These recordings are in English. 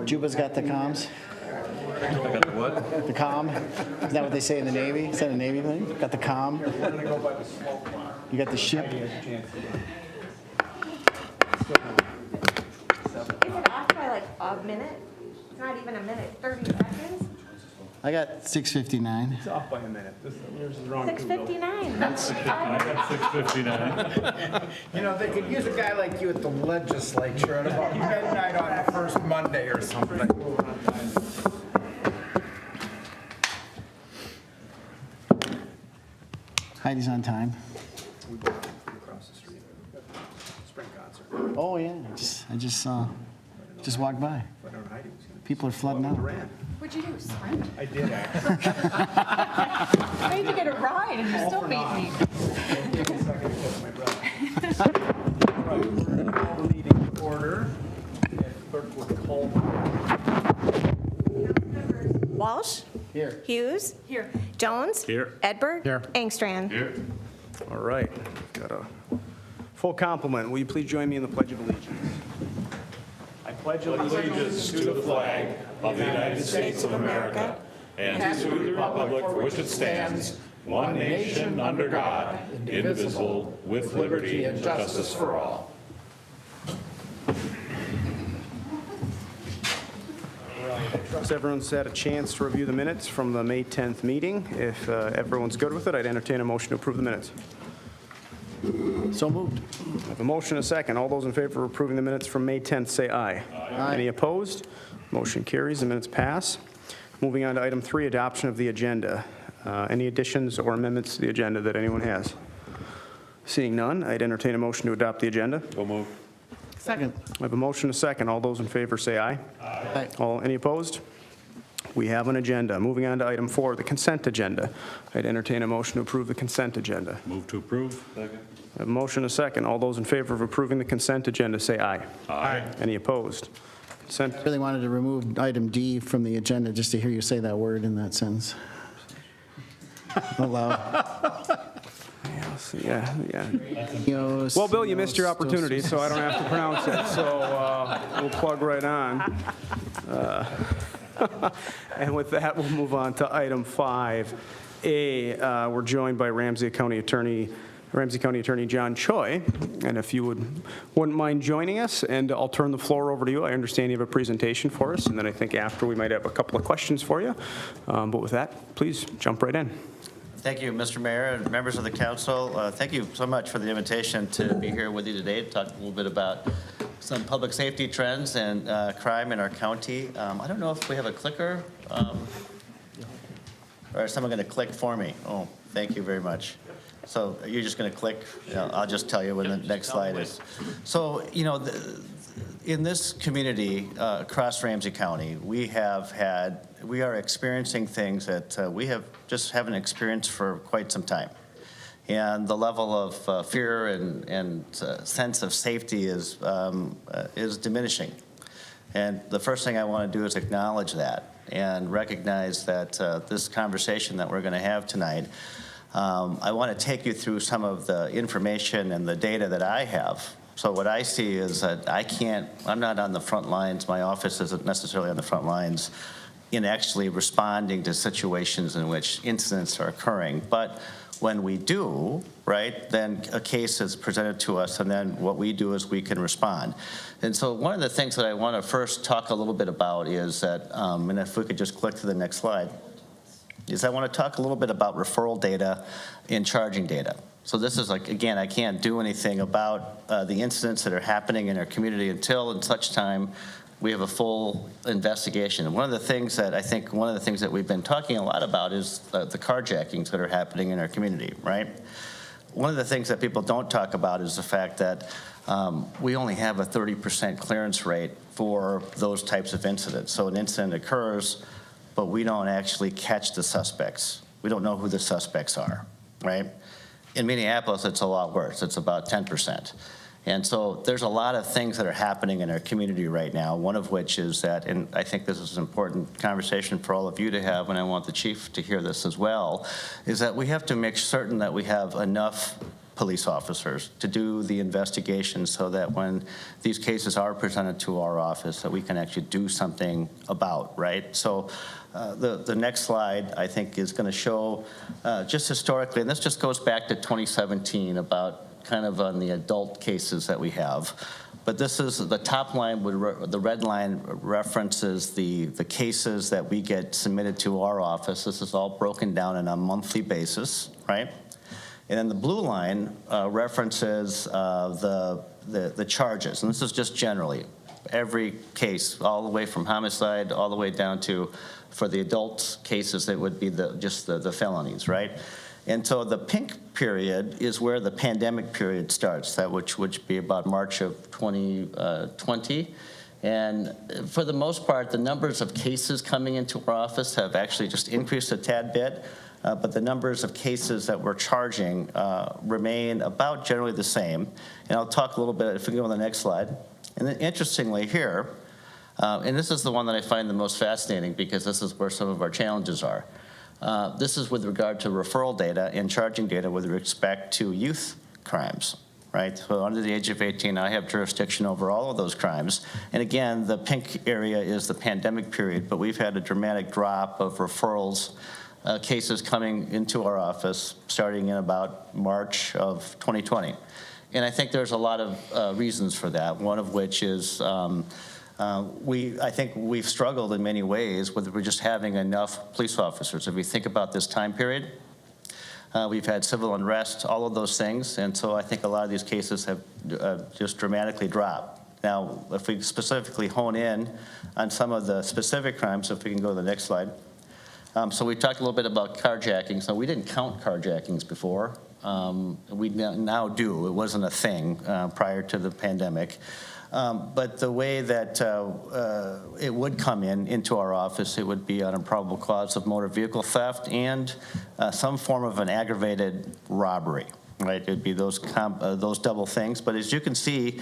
Juba's got the comms? I got the what? The comm? Is that what they say in the Navy? Is that a Navy thing? Got the comm? You got the ship? Is it off by like a minute? It's not even a minute, 30 seconds? I got 6:59. It's off by a minute. Yours is wrong. 6:59. I got 6:59. You know, they could use a guy like you at the legislature at about midnight on the first Monday or something. Heidi's on time. Across the street. Spring concert. Oh, yeah. I just walked by. People are flooding out. What'd you do, sprint? I did actually. I made you get a ride and you still beat me. Right, we're going to call the meeting to order. And clerk will call. Walsh? Here. Hughes? Here. Jones? Here. Edberg? Here. Engstrand? Here. All right, got a full complement. Will you please join me in the Pledge of Allegiance? I pledge Allegiance to the flag of the United States of America and to the republic for which it stands, one nation under God, indivisible, with liberty and justice for all. Has everyone had a chance to review the minutes from the May 10th meeting? If everyone's good with it, I'd entertain a motion to approve the minutes. So moved. I have a motion and a second. All those in favor of approving the minutes from May 10th, say aye. Aye. Any opposed? Motion carries. The minutes pass. Moving on to item 3, adoption of the agenda. Any additions or amendments to the agenda that anyone has? Seeing none, I'd entertain a motion to adopt the agenda. So move. Second. I have a motion and a second. All those in favor say aye. Aye. Any opposed? We have an agenda. Moving on to item 4, the consent agenda. I'd entertain a motion to approve the consent agenda. Move to approve. Second. I have a motion and a second. All those in favor of approving the consent agenda say aye. Aye. Any opposed? Consent. Really wanted to remove item D from the agenda just to hear you say that word in that sentence. Out loud. Yeah. Yos, Well, Bill, you missed your yos, opportunity, so I don't have to pronounce it. So we'll plug right on. And with that, we'll move on to item 5A. We're joined by Ramsey County Attorney John Choi. And if you wouldn't mind joining us, and I'll turn the floor over to you. I understand you have a presentation for us, and then I think after we might have a couple of questions for you. But with that, please jump right in. Thank you, Mr. Mayor and members of the council. Thank you so much for the invitation to be here with you today to talk a little bit about some public safety trends and crime in our county. I don't know if we have a clicker, or is someone going to click for me? Oh, thank you very much. So you're just going to click? I'll just tell you when the next slide is. So, in this community across Ramsey County, we are experiencing things that we haven't experienced for quite some time. And the level of fear and sense of safety is diminishing. And the first thing I want to do is acknowledge that and recognize that this conversation that we're going to have tonight, I want to take you through some of the information and the data that I have. So what I see is that I'm not on the front lines. My office isn't necessarily on the front lines in actually responding to situations in which incidents are occurring. But when we do, right, then a case is presented to us, and then what we do is we can respond. And so one of the things that I want to first talk a little bit about is that, and if we could just click to the next slide, is I want to talk a little bit about referral data and charging data. So this is like, again, I can't do anything about the incidents that are happening in our community until and such time we have a full investigation. And one of the things that we've been talking a lot about is the carjackings that are happening in our community, right? One of the things that people don't talk about is the fact that we only have a 30% clearance rate for those types of incidents. So an incident occurs, but we don't actually catch the suspects. We don't know who the suspects are, right? In Minneapolis, it's a lot worse. It's about 10%. And so there's a lot of things that are happening in our community right now, one of which is that, and I think this is an important conversation for all of you to have, and I want the chief to hear this as well, is that we have to make certain that we have enough police officers to do the investigation so that when these cases are presented to our office, that we can actually do something about, right? So the next slide, I think, is going to show just historically, and this just goes back to 2017 about kind of on the adult cases that we have. But this is the top line, the red line references the cases that we get submitted to our office. This is all broken down on a monthly basis, right? And then the blue line references the charges. And this is just generally every case, all the way from homicide all the way down to, for the adult cases, it would be just the felonies, right? And so the pink period is where the pandemic period starts, that which would be about March of 2020. And for the most part, the numbers of cases coming into our office have actually just increased a tad bit, but the numbers of cases that we're charging remain about generally the same. And I'll talk a little bit, if we go on the next slide. And then interestingly here, and this is the one that I find the most fascinating because this is where some of our challenges are. This is with regard to referral data and charging data with respect to youth crimes, right? So under the age of 18, I have jurisdiction over all of those crimes. And again, the pink area is the pandemic period, but we've had a dramatic drop of referrals, cases coming into our office starting in about March of 2020. And I think there's a lot of reasons for that, one of which is I think we've struggled in many ways with just having enough police officers. If we think about this time period, we've had civil unrest, all of those things, and so I think a lot of these cases have just dramatically dropped. Now, if we specifically hone in on some of the specific crimes, if we can go to the next slide. So we talked a little bit about carjacking. So we didn't count carjackings before. We now do. It wasn't a thing prior to the pandemic. But the way that it would come into our office, it would be on a probable cause of motor vehicle theft and some form of an aggravated robbery, right? It'd be those double things. But as you can see,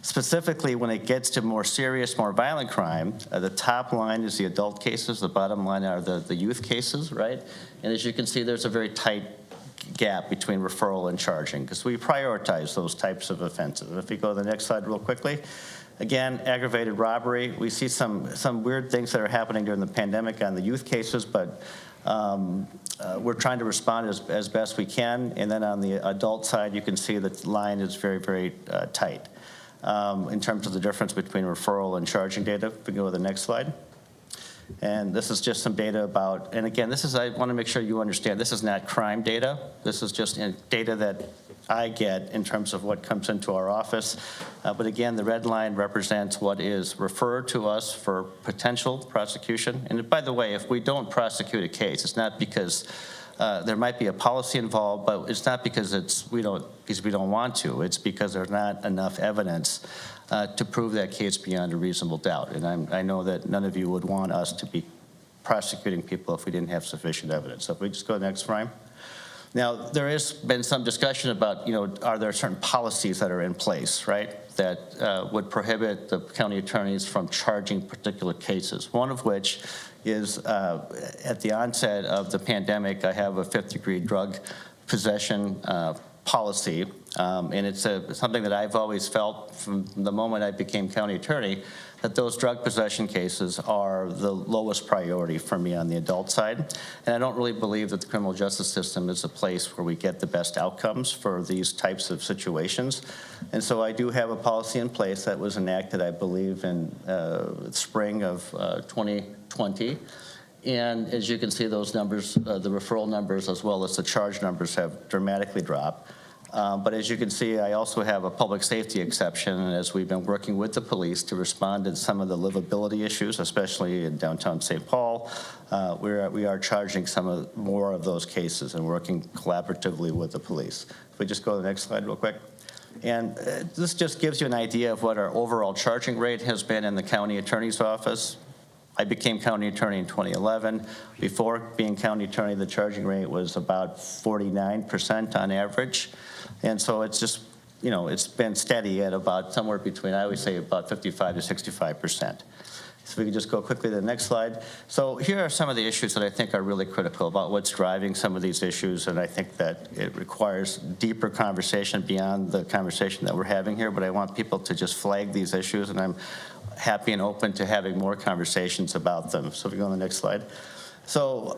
specifically when it gets to more serious, more violent crime, the top line is the adult cases, the bottom line are the youth cases, right? And as you can see, there's a very tight gap between referral and charging because we prioritize those types of offenses. If we go to the next slide real quickly, again, aggravated robbery. We see some weird things that are happening during the pandemic on the youth cases, but we're trying to respond as best we can. And then on the adult side, you can see that the line is very, very tight in terms of the difference between referral and charging data. If we go to the next slide. And this is just some data about, and again, this is, I want to make sure you understand, this is not crime data. This is just data that I get in terms of what comes into our office. But again, the red line represents what is referred to us for potential prosecution. And by the way, if we don't prosecute a case, it's not because there might be a policy involved, but it's not because we don't want to. It's because there's not enough evidence to prove that case beyond a reasonable doubt. And I know that none of you would want us to be prosecuting people if we didn't have sufficient evidence. So if we just go to the next frame. Now, there has been some discussion about, are there certain policies that are in place, right, that would prohibit the county attorneys from charging particular cases, one of which is at the onset of the pandemic, I have a 5th-degree drug possession policy, and it's something that I've always felt from the moment I became county attorney, that those drug possession cases are the lowest priority for me on the adult side. And I don't really believe that the criminal justice system is a place where we get the best outcomes for these types of situations. And so I do have a policy in place that was enacted, I believe, in spring of 2020. And as you can see, those numbers, the referral numbers as well as the charge numbers have dramatically dropped. But as you can see, I also have a public safety exception as we've been working with the police to respond to some of the livability issues, especially in downtown St. Paul. We are charging more of those cases and working collaboratively with the police. If we just go to the next slide real quick. And this just gives you an idea of what our overall charging rate has been in the county attorney's office. I became county attorney in 2011. Before being county attorney, the charging rate was about 49% on average. And so it's just, it's been steady at about somewhere between, I always say about 55 to 65%. So we can just go quickly to the next slide. So here are some of the issues that I think are really critical about what's driving some of these issues, and I think that it requires deeper conversation beyond the conversation that we're having here, but I want people to just flag these issues, and I'm happy and open to having more conversations about them. So if we go on the next slide. So,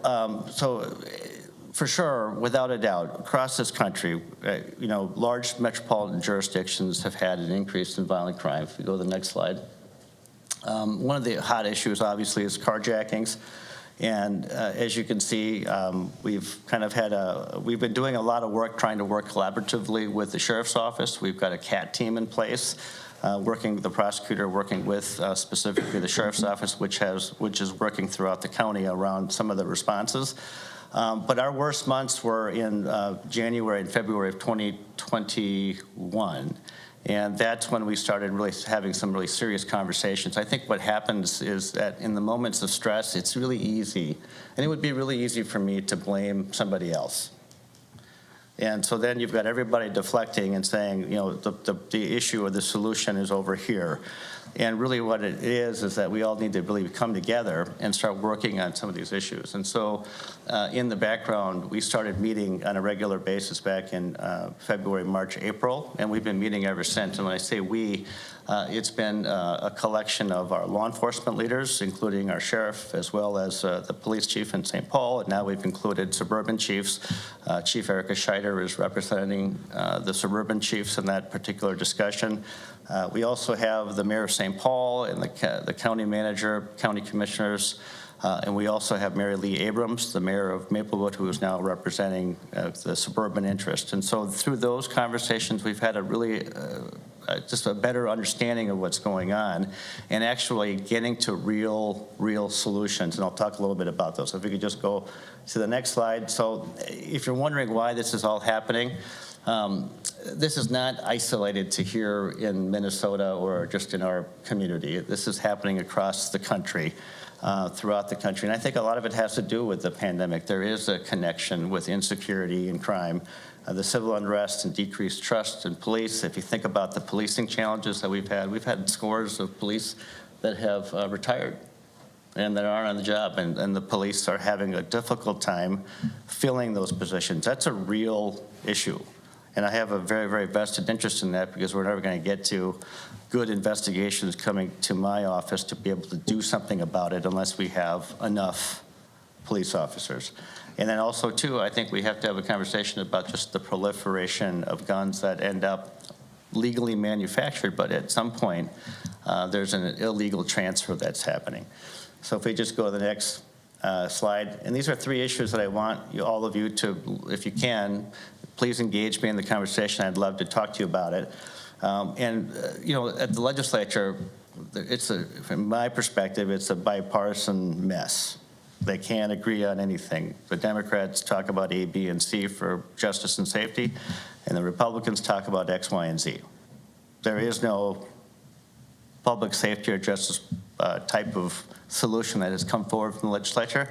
for sure, without a doubt, across this country, large metropolitan jurisdictions have had an increase in violent crime. If we go to the next slide. One of the hot issues, obviously, is carjackings. And as you can see, we've been doing a lot of work trying to work collaboratively with the Sheriff's Office. We've got a CAT team in place, working with the prosecutor, working with specifically the Sheriff's Office, which is working throughout the county around some of the responses. But our worst months were in January and February of 2021. And that's when we started really having some really serious conversations. I think what happens is that in the moments of stress, it's really easy, and it would be really easy for me to blame somebody else. And so then you've got everybody deflecting and saying, the issue or the solution is over here. And really what it is that we all need to really come together and start working on some of these issues. And so in the background, we started meeting on a regular basis back in February, March, April, and we've been meeting ever since. And when I say we, it's been a collection of our law enforcement leaders, including our sheriff, as well as the police chief in St. Paul, and now we've included suburban chiefs. Chief Erica Scheider is representing the suburban chiefs in that particular discussion. We also have the mayor of St. Paul and the county manager, county commissioners, and we also have Mary Lee Abrams, the mayor of Maplewood, who is now representing the suburban interest. And so through those conversations, we've had a really just a better understanding of what's going on and actually getting to real solutions. And I'll talk a little bit about those. So if we could just go to the next slide. So if you're wondering why this is all happening, this is not isolated to here in Minnesota or just in our community. This is happening across the country, throughout the country. And I think a lot of it has to do with the pandemic. There is a connection with insecurity and crime, the civil unrest and decreased trust in police. If you think about the policing challenges that we've had scores of police that have retired and that aren't on the job, and the police are having a difficult time filling those positions. That's a real issue. And I have a very, very vested interest in that because we're never going to get to good investigations coming to my office to be able to do something about it unless we have enough police officers. And then also, too, I think we have to have a conversation about just the proliferation of guns that end up legally manufactured, but at some point, there's an illegal transfer that's happening. So if we just go to the next slide. And these are three issues that I want all of you to, if you can, please engage me in the conversation. I'd love to talk to you about it. At the legislature, from my perspective, it's a bipartisan mess. They can't agree on anything. The Democrats talk about A, B, and C for justice and safety, and the Republicans talk about X, Y, and Z. There is no public safety or justice type of solution that has come forward from the legislature.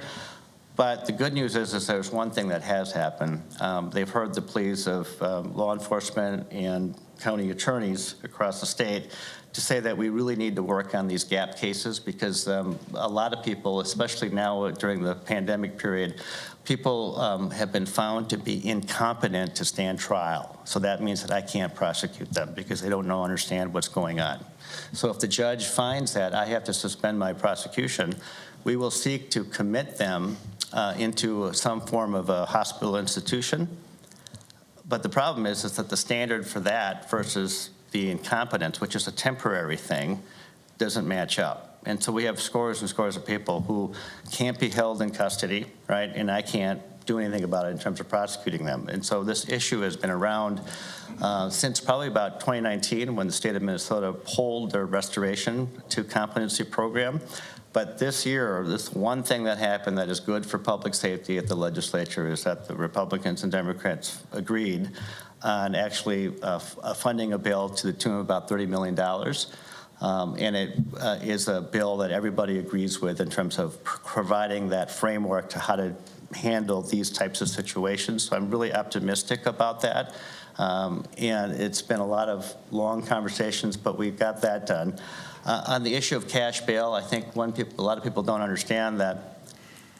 But the good news is there's one thing that has happened. They've heard the pleas of law enforcement and county attorneys across the state to say that we really need to work on these gap cases because a lot of people, especially now during the pandemic period, people have been found to be incompetent to stand trial. So that means that I can't prosecute them because they don't understand what's going on. So if the judge finds that I have to suspend my prosecution, we will seek to commit them into some form of a hospital institution. But the problem is that the standard for that versus the incompetence, which is a temporary thing, doesn't match up. And so we have scores and scores of people who can't be held in custody, right? And I can't do anything about it in terms of prosecuting them. And so this issue has been around since probably about 2019 when the state of Minnesota pulled their restoration to competency program. But this year, this one thing that happened that is good for public safety at the legislature is that the Republicans and Democrats agreed on actually funding a bill to the tune of about $30 million. And it is a bill that everybody agrees with in terms of providing that framework to how to handle these types of situations. So I'm really optimistic about that. And it's been a lot of long conversations, but we've got that done. On the issue of cash bail, I think a lot of people don't understand that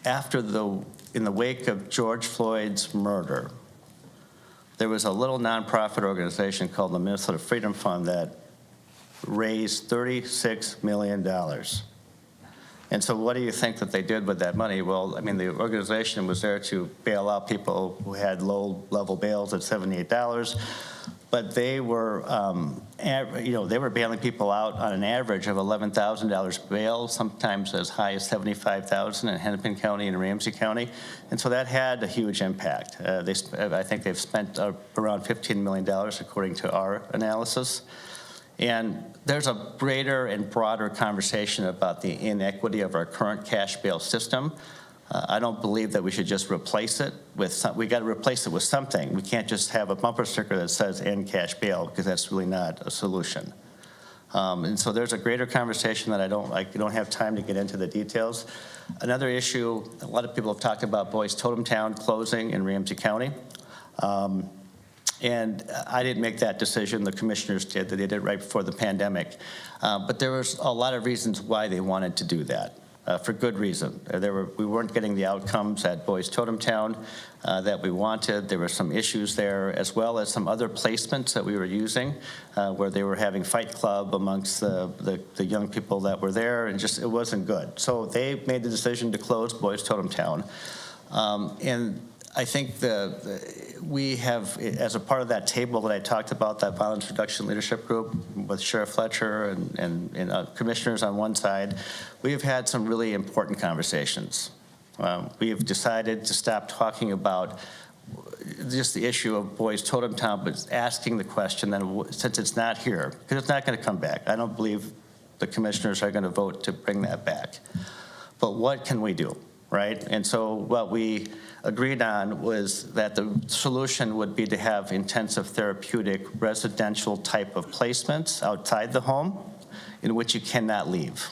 in the wake of George Floyd's murder, there was a little nonprofit organization called the Minnesota Freedom Fund that raised $36 million. And so what do you think that they did with that money? Well, I mean, the organization was there to bail out people who had low-level bails at $78, but they were, they were bailing people out on an average of $11,000 bail, sometimes as high as $75,000 in Hennepin County and Ramsey County. And so that had a huge impact. I think they've spent around $15 million, according to our analysis. And there's a greater and broader conversation about the inequity of our current cash bail system. I don't believe that we should just replace it with we got to replace it with something. We can't just have a bumper sticker that says end cash bail, because that's really not a solution. And so there's a greater conversation that I don't have time to get into the details. Another issue, a lot of people have talked about Boys Totem Town closing in Ramsey County. And I didn't make that decision. The commissioners did. They did it right before the pandemic. But there was a lot of reasons why they wanted to do that, for good reason. We weren't getting the outcomes at Boys Totem Town that we wanted. There were some issues there, as well as some other placements that we were using, where they were having Fight Club amongst the young people that were there, and just it wasn't good. So they made the decision to close Boys Totem Town. And I think we have, as a part of that table that I talked about, that violence reduction leadership group with Sheriff Fletcher and commissioners on one side, we have had some really important conversations. We have decided to stop talking about just the issue of Boys Totem Town, but asking the question then, since it's not here, because it's not going to come back. I don't believe the commissioners are going to vote to bring that back. But what can we do, right? And so what we agreed on was that the solution would be to have intensive therapeutic residential type of placements outside the home in which you cannot leave.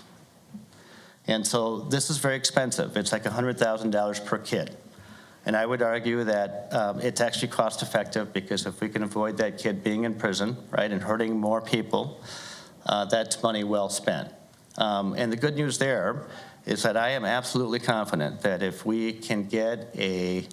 And so this is very expensive. It's like $100,000 per kid. And I would argue that it's actually cost effective, because if we can avoid that kid being in prison, right, and hurting more people, that's money well spent. And the good news there is that I am absolutely confident that if we can get a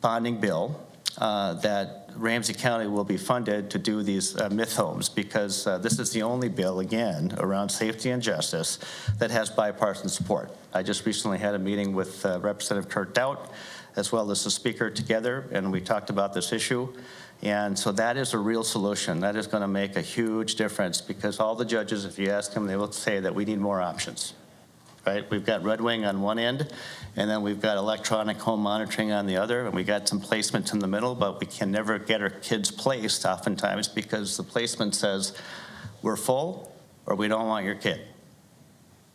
bonding bill, that Ramsey County will be funded to do these myth homes, because this is the only bill, again, around safety and justice that has bipartisan support. I just recently had a meeting with Representative Kurt Doubt, as well as the Speaker, together, and we talked about this issue. And so that is a real solution. That is going to make a huge difference, because all the judges, if you ask them, they will say that we need more options. Right? We've got Red Wing on one end, and then we've got electronic home monitoring on the other, and we got some placements in the middle, but we can never get our kids placed oftentimes because the placement says we're full or we don't want your kid.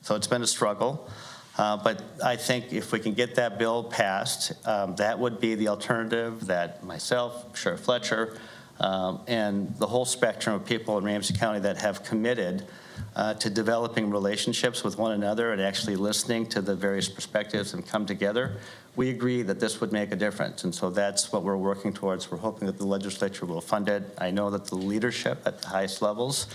So it's been a struggle, but I think if we can get that bill passed, that would be the alternative that myself, Sheriff Fletcher, and the whole spectrum of people in Ramsey County that have committed to developing relationships with one another and actually listening to the various perspectives and come together. We agree that this would make a difference, and so that's what we're working towards. We're hoping that the legislature will fund it. I know that the leadership at the highest levels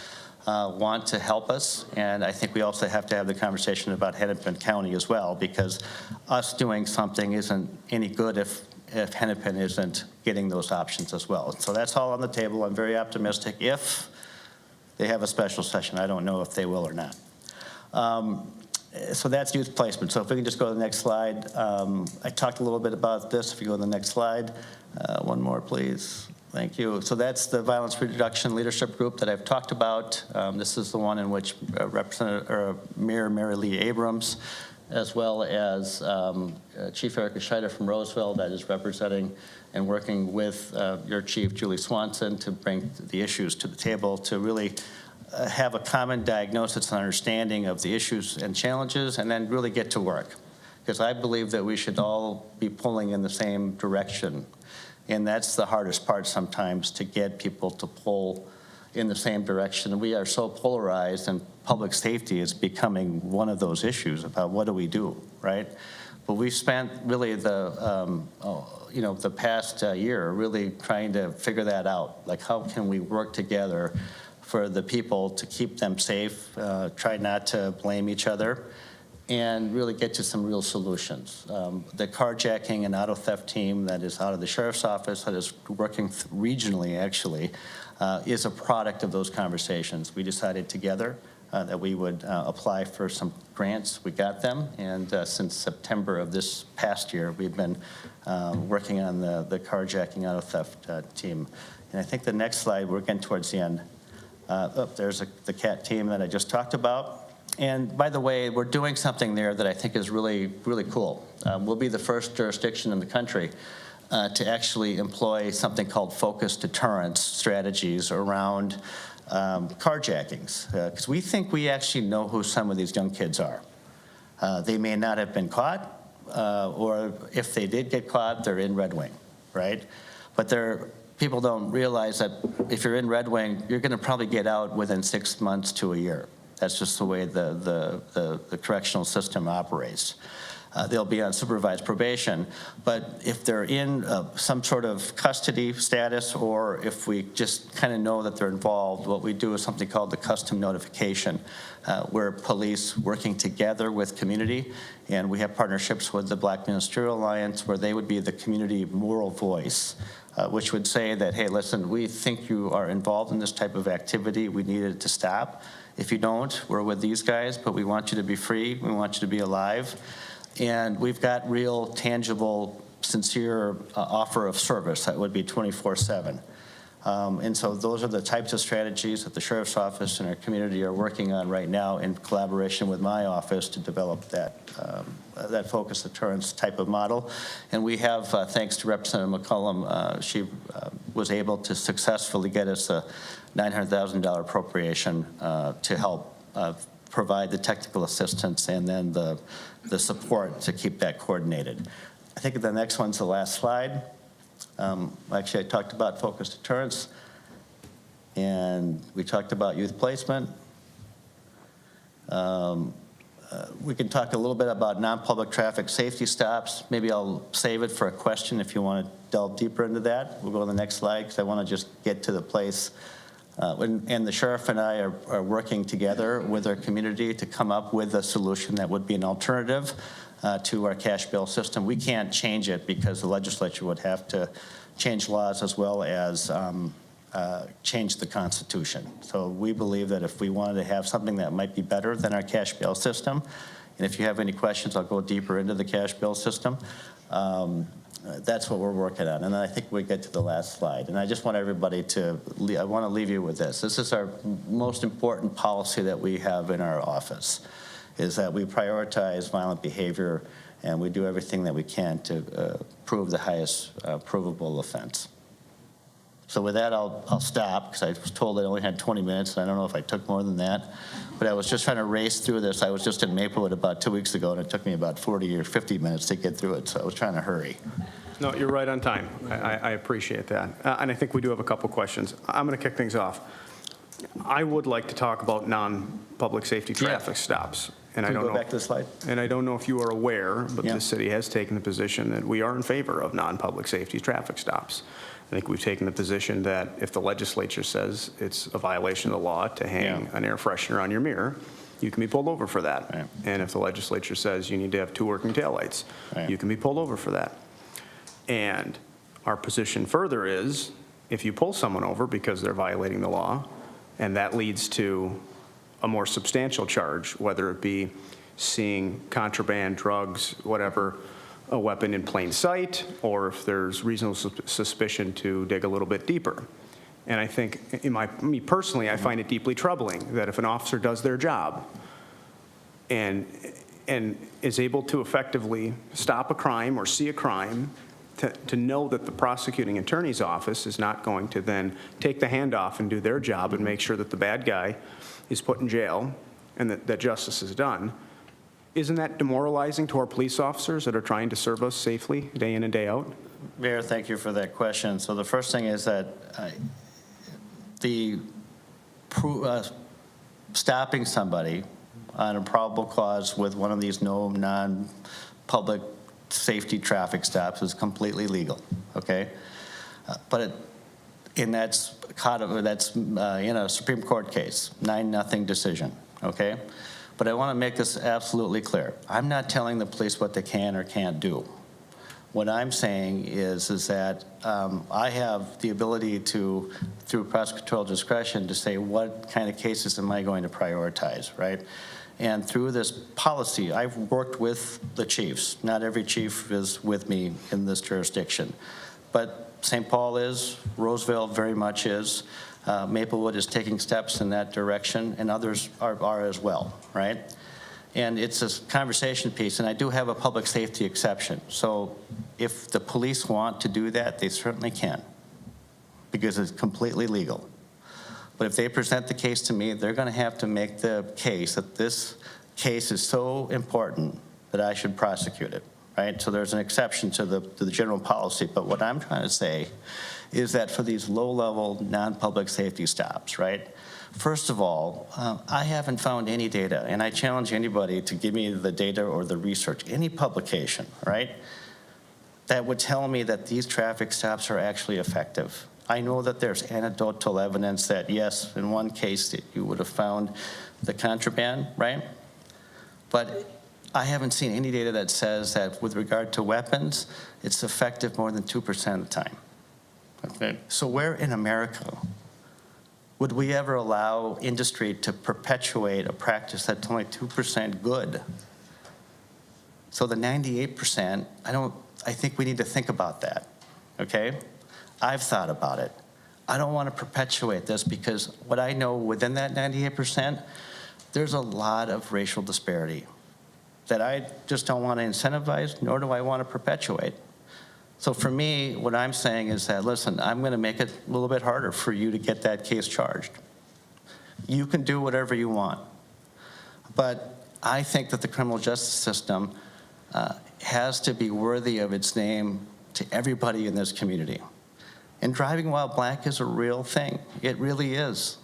want to help us, and I think we also have to have the conversation about Hennepin County as well, because us doing something isn't any good if Hennepin isn't getting those options as well. So that's all on the table. I'm very optimistic. If they have a special session, I don't know if they will or not. So that's youth placement. So if we can just go to the next slide. I talked a little bit about this. If you go to the next slide. One more, please. Thank you. So that's the violence reduction leadership group that I've talked about. This is the one in which Mayor Mary Lee Abrams, as well as Chief Erica Scheider from Roseville, that is representing and working with your chief, Julie Swanson, to bring the issues to the table, to really have a common diagnosis and understanding of the issues and challenges, and then really get to work. Because I believe that we should all be pulling in the same direction. And that's the hardest part sometimes, to get people to pull in the same direction. We are so polarized, and public safety is becoming one of those issues about what do we do, right? But we've spent really the past year really trying to figure that out. Like, how can we work together for the people to keep them safe, try not to blame each other, and really get to some real solutions. The carjacking and auto theft team that is out of the sheriff's office, that is working regionally actually, is a product of those conversations. We decided together that we would apply for some grants. We got them, and since September of this past year, we've been working on the carjacking auto theft team. And I think the next slide, we're getting towards the end. There's the CAT team that I just talked about. And by the way, we're doing something there that I think is really, really cool. We'll be the first jurisdiction in the country to actually employ something called focused deterrence strategies around carjackings. Because we think we actually know who some of these young kids are. They may not have been caught, or if they did get caught, they're in Red Wing, right? But people don't realize that if you're in Red Wing, you're going to probably get out within 6 months to a year. That's just the way the correctional system operates. They'll be on supervised probation, but if they're in some sort of custody status, or if we just kind of know that they're involved, what we do is something called the custom notification, where police working together with community, and we have partnerships with the Black Ministerial Alliance where they would be the community moral voice, which would say that, hey, listen, we think you are involved in this type of activity. We need it to stop. If you don't, we're with these guys, but we want you to be free. We want you to be alive. And we've got real, tangible, sincere offer of service that would be 24/7. And so those are the types of strategies that the Sheriff's Office and our community are working on right now in collaboration with my office to develop that focused deterrence type of model. And we have, thanks to Representative McCollum, she was able to successfully get us a $900,000 appropriation to help provide the technical assistance and then the support to keep that coordinated. I think the next one's the last slide. Actually, I talked about focused deterrence, and we talked about youth placement. We can talk a little bit about non-public traffic safety stops. Maybe I'll save it for a question if you want to delve deeper into that. We'll go to the next slide because I want to just get to the place. And the sheriff and I are working together with our community to come up with a solution that would be an alternative to our cash bail system. We can't change it because the legislature would have to change laws as well as change the Constitution. So we believe that if we wanted to have something that might be better than our cash bail system, and if you have any questions, I'll go deeper into the cash bail system. That's what we're working on. And then I think we get to the last slide. And I just want everybody I want to leave you with this. This is our most important policy that we have in our office, is that we prioritize violent behavior and we do everything that we can to prove the highest provable offense. So with that, I'll stop because I was told I only had 20 minutes, and I don't know if I took more than that. But I was just trying to race through this. I was just in Maplewood about 2 weeks ago, and it took me about 40 or 50 minutes to get through it, so I was trying to hurry. No, you're right on time. I appreciate that. And I think we do have a couple questions. I'm going to kick things off. I would like to talk about non-public safety traffic stops. And Can I we don't go know, back to the slide? And I don't know if you are aware, but Yeah. the city has taken the position that we are in favor of non-public safety traffic stops. I think we've taken the position that if the legislature says it's a violation of the law to hang an air freshener on your mirror, you can be pulled over for that. Right. And if the legislature says you need to have 2 working taillights, Right. you can be pulled over for that. And our position further is, if you pull someone over because they're violating the law, and that leads to a more substantial charge, whether it be seeing contraband, drugs, whatever, a weapon in plain sight, or if there's reasonable suspicion to dig a little bit deeper. And I think, me personally, I find it deeply troubling that if an officer does their job and is able to effectively stop a crime or see a crime, to know that the prosecuting attorney's office is not going to then take the handoff and do their job and make sure that the bad guy is put in jail and that justice is done. Isn't that demoralizing to our police officers that are trying to serve us safely day in and day out? Mayor, thank you for that question. So the first thing is that stopping somebody on a probable cause with one of these non-public safety traffic stops is completely legal, okay? But And that's in a Supreme Court case, 9-0 decision, okay? But I want to make this absolutely clear. I'm not telling the police what they can or can't do. What I'm saying is that I have the ability to, through prosecutorial discretion, to say what kind of cases am I going to prioritize, right? And through this policy, I've worked with the chiefs. Not every chief is with me in this jurisdiction. But St. Paul is, Roseville very much is, Maplewood is taking steps in that direction, and others are as well, right? And it's a conversation piece, and I do have a public safety exception. So if the police want to do that, they certainly can, because it's completely legal. But if they present the case to me, they're going to have to make the case that this case is so important that I should prosecute it, right? So there's an exception to the general policy. But what I'm trying to say is that for these low-level, non-public safety stops, right? First of all, I haven't found any data, and I challenge anybody to give me the data or the research, any publication, right, that would tell me that these traffic stops are actually effective. I know that there's anecdotal evidence that, yes, in one case that you would have found the contraband, right? But I haven't seen any data that says that with regard to weapons, it's effective more than 2% of the time. Okay. So where in America would we ever allow industry to perpetuate a practice that's only 2% good? So the 98%, I think we need to think about that, okay? I've thought about it. I don't want to perpetuate this because what I know within that 98%, there's a lot of racial disparity that I just don't want to incentivize, nor do I want to perpetuate. So for me, what I'm saying is that, listen, I'm going to make it a little bit harder for you to get that case charged. You can do whatever you want. But I think that the criminal justice system has to be worthy of its name to everybody in this community. And driving while black is a real thing. It really is.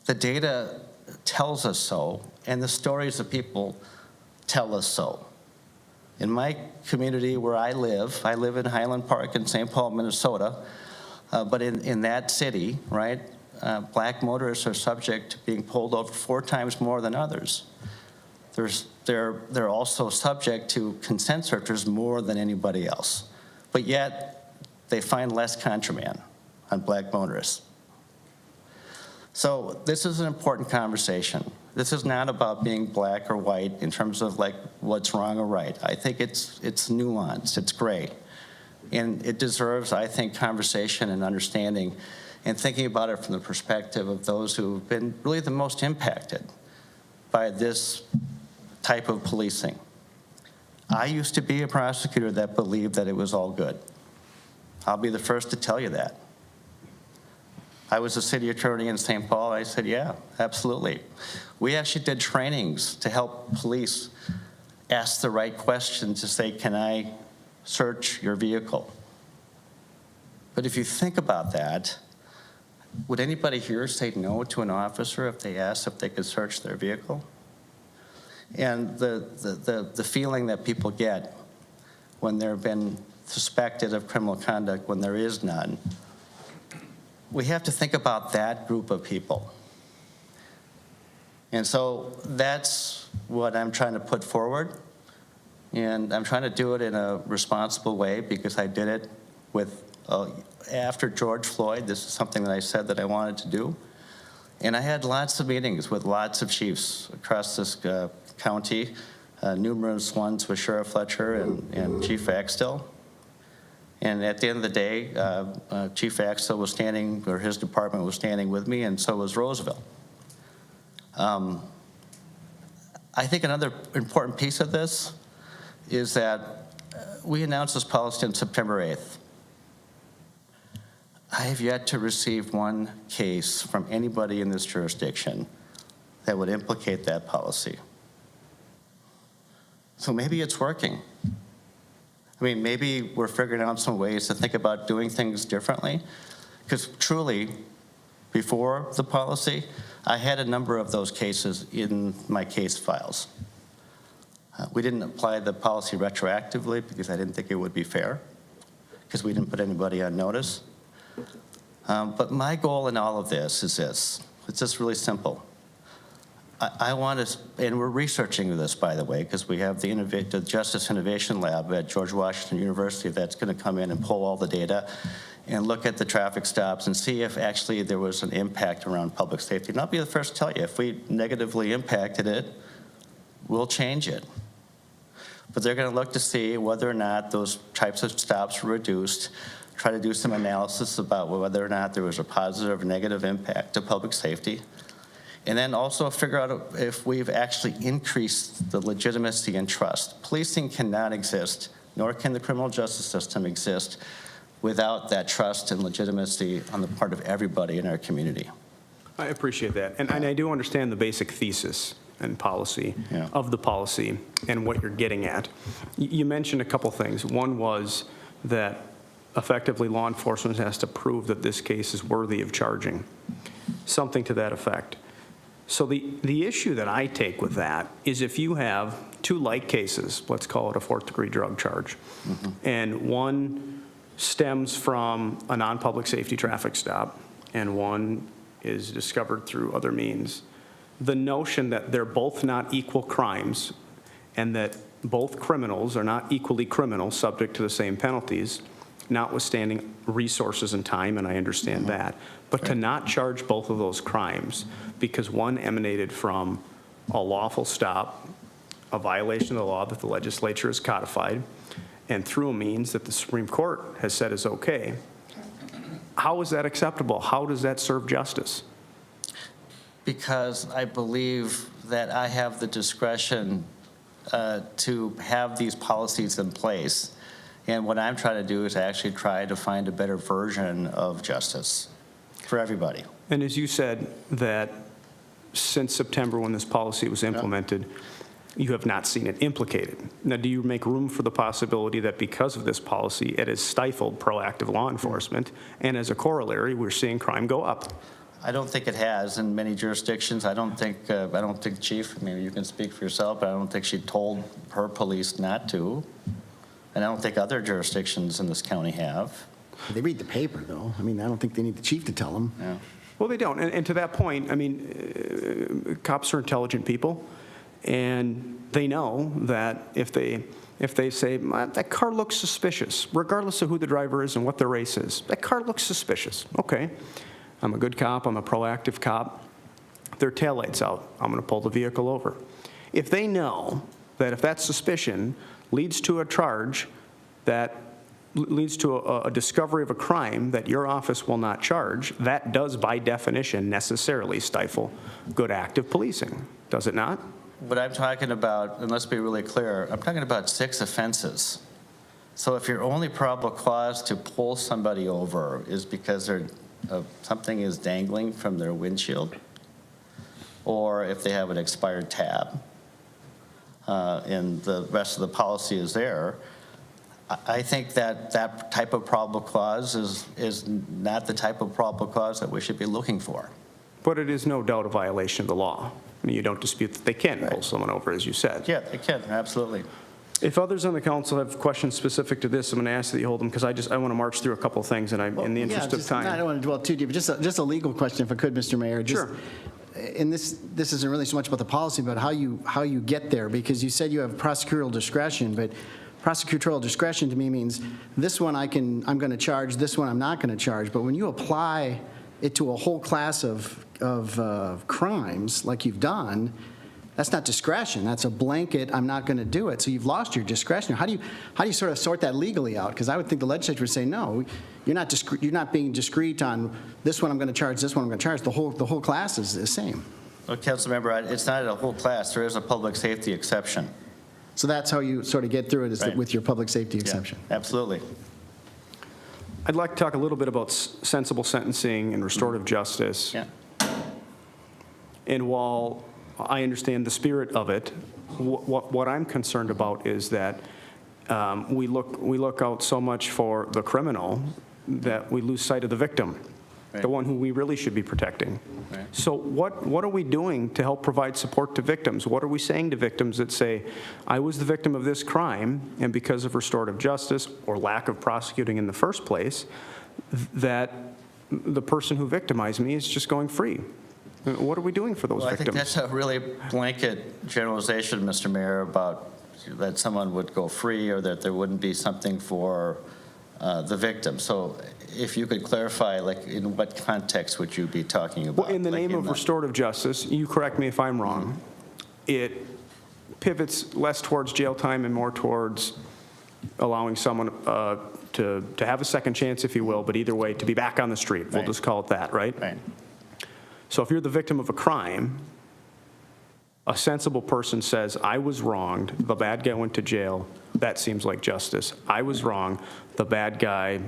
The data tells us so, and the stories of people tell us so. In my community where I live in Highland Park in St. Paul, Minnesota, but in that city, right, black motorists are subject to being pulled over 4 times more than others. They're also subject to consent searches more than anybody else. But yet, they find less contraband on black motorists. So this is an important conversation. This is not about being black or white in terms of like what's wrong or right. I think it's nuanced, it's gray. And it deserves, I think, conversation and understanding and thinking about it from the perspective of those who've been really the most impacted by this type of policing. I used to be a prosecutor that believed that it was all good. I'll be the first to tell you that. I was a city attorney in St. Paul. I said, yeah, absolutely. We actually did trainings to help police ask the right questions to say, can I search your vehicle? But if you think about that, would anybody here say no to an officer if they asked if they could search their vehicle? And the feeling that people get when they've been suspected of criminal conduct when there is none, we have to think about that group of people. And so that's what I'm trying to put forward. And I'm trying to do it in a responsible way because I did it with, after George Floyd, this is something that I said that I wanted to do. And I had lots of meetings with lots of chiefs across this county, numerous ones with Sheriff Fletcher and Chief Axtell. And at the end of the day, Chief Axtell was standing, or his department was standing with me, and so was Roseville. I think another important piece of this is that we announced this policy on September 8th. I have yet to receive one case from anybody in this jurisdiction that would implicate that policy. So maybe it's working. I mean, maybe we're figuring out some ways to think about doing things differently. Because truly, before the policy, I had a number of those cases in my case files. We didn't apply the policy retroactively because I didn't think it would be fair, because we didn't put anybody on notice. But my goal in all of this is this. It's just really simple. I want to, and we're researching this, by the way, because we have the Justice Innovation Lab at George Washington University that's going to come in and pull all the data and look at the traffic stops and see if actually there was an impact around public safety. And I'll be the first to tell you, if we negatively impacted it, we'll change it. But they're going to look to see whether or not those types of stops were reduced, try to do some analysis about whether or not there was a positive or negative impact to public safety, and then also figure out if we've actually increased the legitimacy and trust. Policing cannot exist, nor can the criminal justice system exist without that trust and legitimacy on the part of everybody in our community. I appreciate that. And I do understand the basic thesis and policy of the policy and what you're getting at. You mentioned a couple things. One was that effectively law enforcement has to prove that this case is worthy of charging, something to that effect. So the issue that I take with that is if you have two like cases, let's call it a fourth-degree drug charge, and one stems from a non-public safety traffic stop, and one is discovered through other means, the notion that they're both not equal crimes and that both criminals are not equally criminal, subject to the same penalties, notwithstanding resources and time, and I understand that, but to not charge both of those crimes because one emanated from a lawful stop, a violation of the law that the legislature has codified, and through a means that the Supreme Court has said is okay, how is that acceptable? How does that serve justice? Because I believe that I have the discretion to have these policies in place. And what I'm trying to do is actually try to find a better version of justice for everybody. And as you said, that since September when this policy was implemented, you have not seen it implicated. Now, do you make room for the possibility that because of this policy, it has stifled proactive law enforcement, and as a corollary, we're seeing crime go up? I don't think it has in many jurisdictions. I don't think, Chief, I mean, you can speak for yourself, but I don't think she told her police not to. And I don't think other jurisdictions in this county have. They read the paper, though. I mean, I don't think they need the chief to tell them. Yeah. Well, they don't. And to that point, I mean, cops are intelligent people, and they know that if they say, that car looks suspicious, regardless of who the driver is and what their race is, that car looks suspicious. Okay, I'm a good cop, I'm a proactive cop. Their taillight's out, I'm going to pull the vehicle over. If they know that if that suspicion leads to a charge that leads to a discovery of a crime that your office will not charge, that does by definition necessarily stifle good active policing, does it not? What I'm talking about, and let's be really clear, I'm talking about 6 offenses. So if your only probable cause to pull somebody over is because something is dangling from their windshield, or if they have an expired tab, and the rest of the policy is there, I think that that type of probable cause is not the type of probable cause that we should be looking for. But it is no doubt a violation of the law. I mean, you don't dispute that they can pull someone over, as you said. Yeah, they can, absolutely. If others on the council have questions specific to this, I'm going to ask that you hold them, because I want to march through a couple of things, and in the interest of time. I don't want to dwell too deep, but just a legal question, if I could, Mr. Mayor. Sure. And this isn't really so much about the policy, but how you get there, because you said you have prosecutorial discretion, but prosecutorial discretion to me means this one I'm going to charge, this one I'm not going to charge. But when you apply it to a whole class of crimes like you've done, that's not discretion. That's a blanket, I'm not going to do it. So you've lost your discretion. How do you sort of sort that legally out? Because I would think the legislature would say, no, you're not being discreet on this one I'm going to charge, this one I'm going to charge. The whole class is the same. Well, Councilmember, it's not a whole class. There is a public safety exception. So that's how you sort of get through it, is Right. with your public safety exception. Yeah, absolutely. I'd like to talk a little bit about sensible sentencing and restorative justice. Yeah. And while I understand the spirit of it, what I'm concerned about is that we look out so much for the criminal that we lose sight of the victim, Right. the one who we really should be protecting. Right. So what are we doing to help provide support to victims? What are we saying to victims that say, I was the victim of this crime, and because of restorative justice or lack of prosecuting in the first place, that the person who victimized me is just going free. What are we doing for those Well, I think victims? that's a really blanket generalization, Mr. Mayor, about that someone would go free or that there wouldn't be something for the victim. So if you could clarify, like, in what context would you be talking about? Well, in the Like name of restorative justice, you correct me if I'm wrong, it pivots less towards jail time and more towards allowing someone to have a second chance, if you will, but either way, to be back on the street. We'll Right. just call it that, right? Right. So if you're the victim of a crime, a sensible person says, I was wronged, the bad guy went to jail, that seems like justice. I was wrong, the bad guy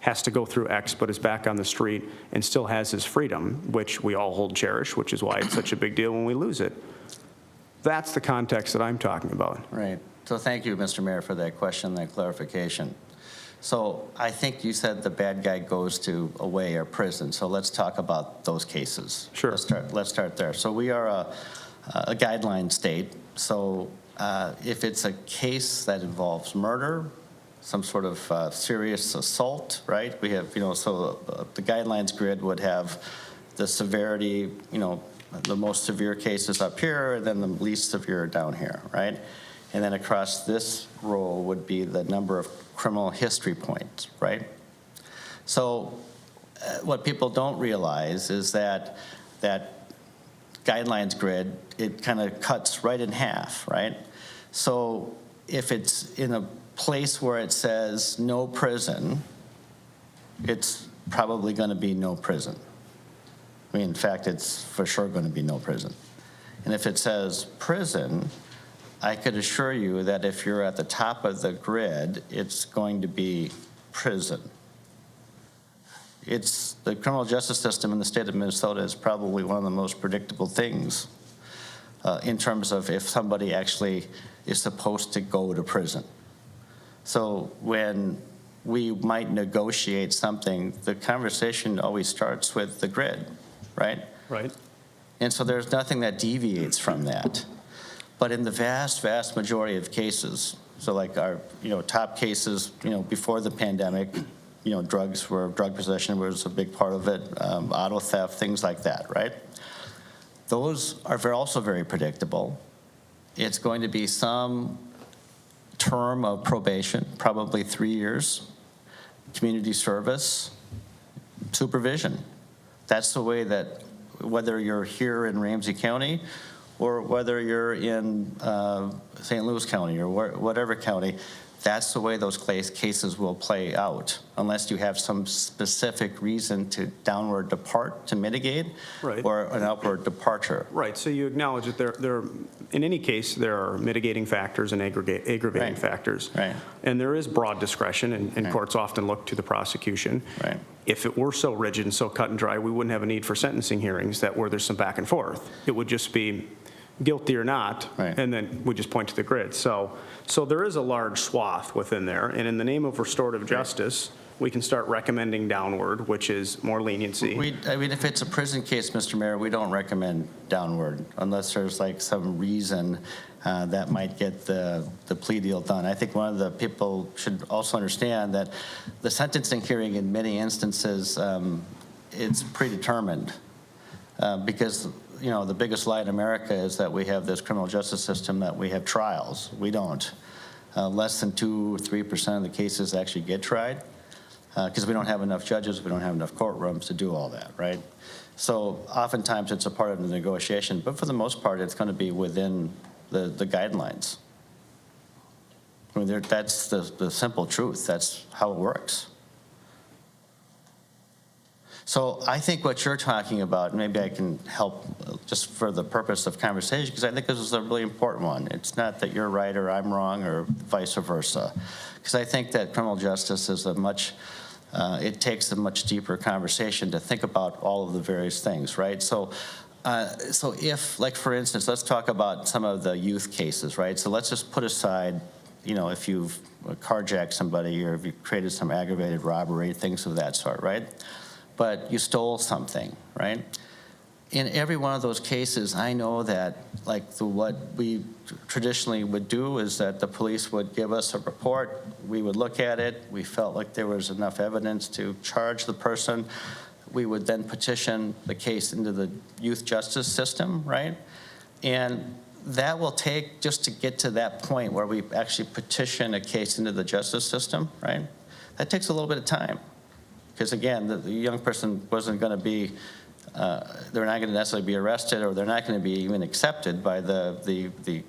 has to go through X but is back on the street and still has his freedom, which we all hold cherish, which is why it's such a big deal when we lose it. That's the context that I'm talking about. Right. So thank you, Mr. Mayor, for that question, that clarification. So I think you said the bad guy goes to away or prison. So let's talk about those cases. Sure. Let's start there. So we are a guideline state. So if it's a case that involves murder, some sort of serious assault, right? We have, so the guidelines grid would have the severity, the most severe cases up here, and then the least severe down here, right? And then across this row would be the number of criminal history points, right? So what people don't realize is that guidelines grid, it kind of cuts right in half, right? So if it's in a place where it says no prison, it's probably going to be no prison. I mean, in fact, it's for sure going to be no prison. And if it says prison, I could assure you that if you're at the top of the grid, it's going to be prison. It's the criminal justice system in the state of Minnesota is probably one of the most predictable things in terms of if somebody actually is supposed to go to prison. So when we might negotiate something, the conversation always starts with the grid, right? Right. And so there's nothing that deviates from that. But in the vast, vast majority of cases, so like our, top cases, before the pandemic, drug possession was a big part of it, auto theft, things like that, right? Those are also very predictable. It's going to be some term of probation, probably 3 years, community service, supervision. That's the way that, whether you're here in Ramsey County or whether you're in St. Louis County or whatever county, that's the way those cases will play out, unless you have some specific reason to downward depart to mitigate, Right. or an upward departure. Right, so you acknowledge that there, in any case, there are mitigating factors and aggravating Right. factors. Right. And there is broad discretion, and Right. courts often look to the prosecution. Right. If it were so rigid and so cut and dry, we wouldn't have a need for sentencing hearings where there's some back and forth. It would just be guilty or not, Right. and then we just point to the grid. So there is a large swath within there, and in the name of restorative justice, we can start recommending downward, which is more leniency. If it's a prison case, Mr. Mayor, we don't recommend downward unless there's like some reason that might get the plea deal done. I think one of the people should also understand that the sentencing hearing in many instances, it's predetermined because the biggest lie in America is that we have this criminal justice system that we have trials. We don't. Less than 2 or 3% of the cases actually get tried because we don't have enough judges, we don't have enough courtrooms to do all that, right? So oftentimes it's a part of the negotiation, but for the most part, it's going to be within the guidelines. I mean, that's the simple truth. That's how it works. So I think what you're talking about, maybe I can help just for the purpose of conversation, because I think this is a really important one. It's not that you're right or I'm wrong or vice versa. Because I think that criminal justice is it takes a much deeper conversation to think about all of the various things, right? So if, like for instance, let's talk about some of the youth cases, right? So let's just put aside, if you've carjacked somebody or if you've created some aggravated robbery, things of that sort, right? But you stole something, right? In every one of those cases, I know that what we traditionally would do is that the police would give us a report, we would look at it, we felt like there was enough evidence to charge the person, we would then petition the case into the youth justice system, right? And that will take, just to get to that point where we actually petition a case into the justice system, right? That takes a little bit of time. Because again, the young person wasn't going to be, they're not going to necessarily be arrested, or they're not going to be even accepted by the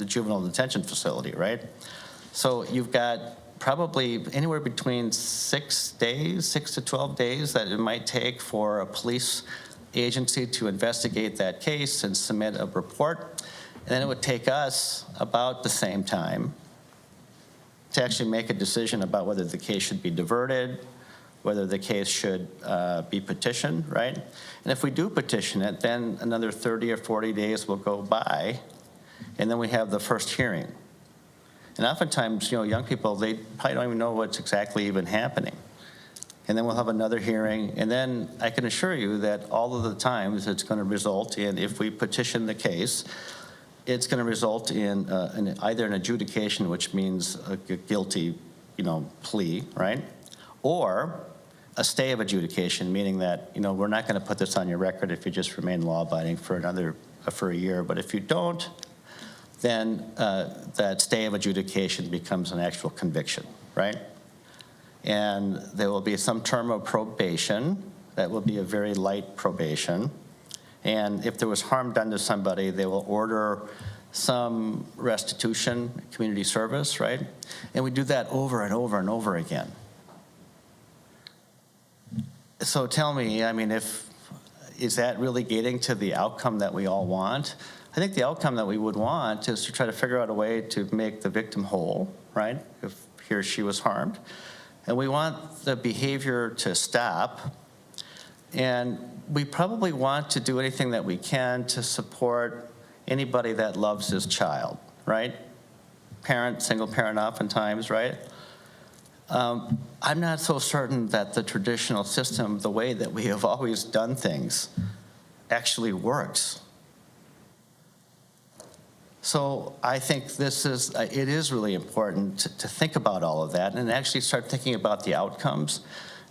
juvenile detention facility, right? So you've got probably anywhere between 6 to 12 days that it might take for a police agency to investigate that case and submit a report. And then it would take us about the same time to actually make a decision about whether the case should be diverted, whether the case should be petitioned, right? And if we do petition it, then another 30 or 40 days will go by, and then we have the first hearing. And oftentimes, young people, they probably don't even know what's exactly even happening. And then we'll have another hearing, and then I can assure you that all of the times it's going to result in, if we petition the case, it's going to result in either an adjudication, which means a guilty, plea, right? Or a stay of adjudication, meaning that, we're not going to put this on your record if you just remain law-abiding for a year. But if you don't, then that stay of adjudication becomes an actual conviction, right? And there will be some term of probation. That will be a very light probation. And if there was harm done to somebody, they will order some restitution, community service, right? And we do that over and over and over again. So tell me, is that really getting to the outcome that we all want? I think the outcome that we would want is to try to figure out a way to make the victim whole, right, if he or she was harmed. And we want the behavior to stop. And we probably want to do anything that we can to support anybody that loves his child, right? Parent, single parent oftentimes, right? I'm not so certain that the traditional system, the way that we have always done things, actually works. So I think it is really important to think about all of that and actually start thinking about the outcomes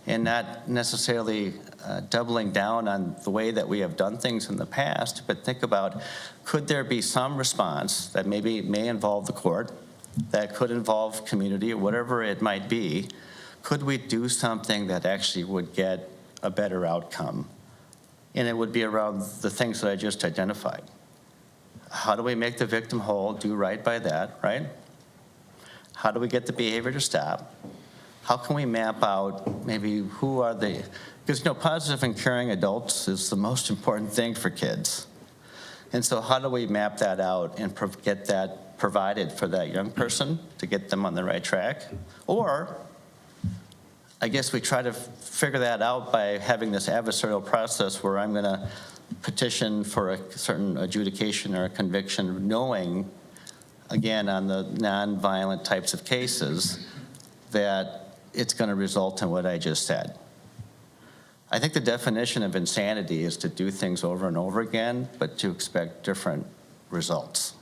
and not necessarily doubling down on the way that we have done things in the past, but think about, could there be some response that maybe may involve the court, that could involve community, or whatever it might be? Could we do something that actually would get a better outcome? And it would be around the things that I just identified. How do we make the victim whole, do right by that, right? How do we get the behavior to stop? How can we map out maybe who are the, because positive and caring adults is the most important thing for kids. And so how do we map that out and get that provided for that young person to get them on the right track? Or I guess we try to figure that out by having this adversarial process where I'm going to petition for a certain adjudication or a conviction, knowing, again, on the nonviolent types of cases, that it's going to result in what I just said. I think the definition of insanity is to do things over and over again, but to expect different results.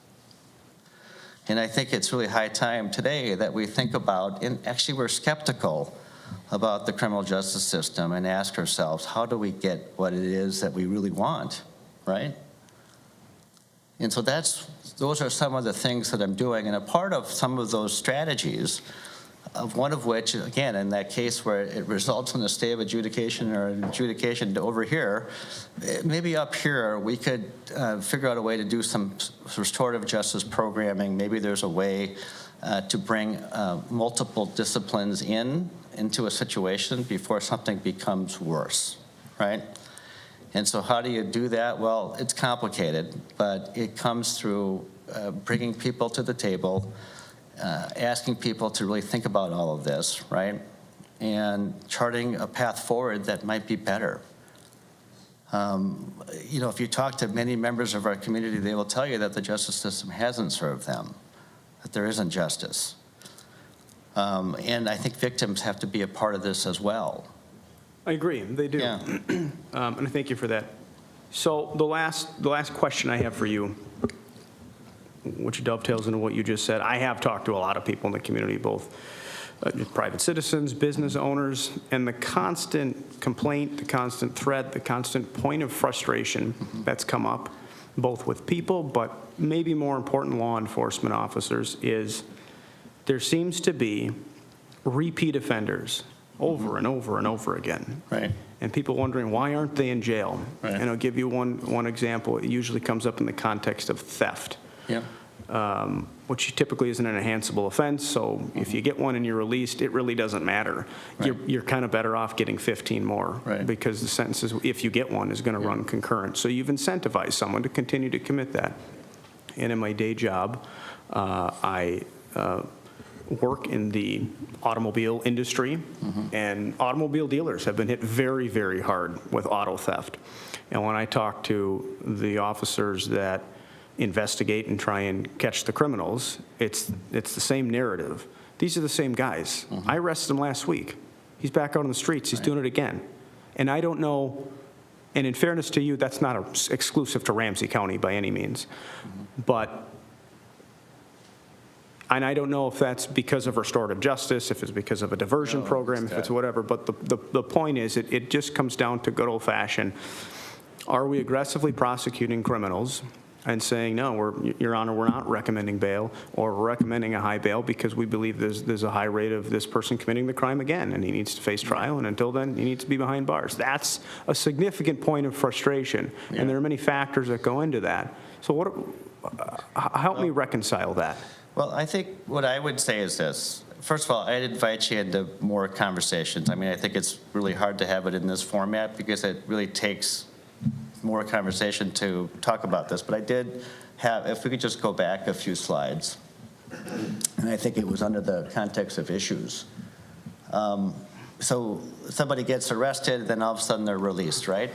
And I think it's really high time today that we think about, and actually we're skeptical about the criminal justice system and ask ourselves, how do we get what it is that we really want, right? And so those are some of the things that I'm doing, and a part of some of those strategies, of one of which, again, in that case where it results in a stay of adjudication or an adjudication to over here, maybe up here we could figure out a way to do some restorative justice programming. Maybe there's a way to bring multiple disciplines into a situation before something becomes worse, right? And so how do you do that? Well, it's complicated, but it comes through bringing people to the table, asking people to really think about all of this, right? And charting a path forward that might be better. If you talk to many members of our community, they will tell you that the justice system hasn't served them, that there isn't justice. And I think victims have to be a part of this as well. I agree, they do. Yeah. And I thank you for that So the last question I have for you, which dovetails into what you just said, I have talked to a lot of people in the community, both private citizens, business owners, and the constant complaint, the constant threat, the constant point of frustration that's come up, both with people, but maybe more important, law enforcement officers, is there seems to be repeat offenders over and over and over again. Right. And people wondering, why aren't they in jail? Right. And I'll give you one example. It usually comes up in the context of theft. Yeah. Which typically isn't an enhanceable offense, so if you get one and you're released, it really doesn't matter. Right. You're kind of better off getting 15 more. Right. Because the sentences, if you get one, is going to run concurrent. So you've incentivized someone to continue to commit that. And in my day job, I work in the automobile industry, and automobile dealers have been hit very, very hard with auto theft. And when I talk to the officers that investigate and try and catch the criminals, it's the same narrative. These are the same guys. I arrested him last week. He's back out on the streets. He's doing it again. And I don't know, and in fairness to you, that's not exclusive to Ramsey County by any means. And I don't know if that's because of restorative justice, if it's because of a diversion program, if it's whatever, but the point is, it just comes down to good old-fashioned, are we aggressively prosecuting criminals and saying, no, Your Honor, we're not recommending bail, or we're recommending a high bail because we believe there's a high rate of this person committing the crime again, and he needs to face trial, and until then, he needs to be behind bars. That's a significant point of frustration, and there are many factors that go into that. So help me reconcile that. Well, I think what I would say is this. First of all, I'd invite you into more conversations. I mean, I think it's really hard to have it in this format because it really takes more conversation to talk about this. But I did have, if we could just go back a few slides, and I think it was under the context of issues. So somebody gets arrested, then all of a sudden they're released, right?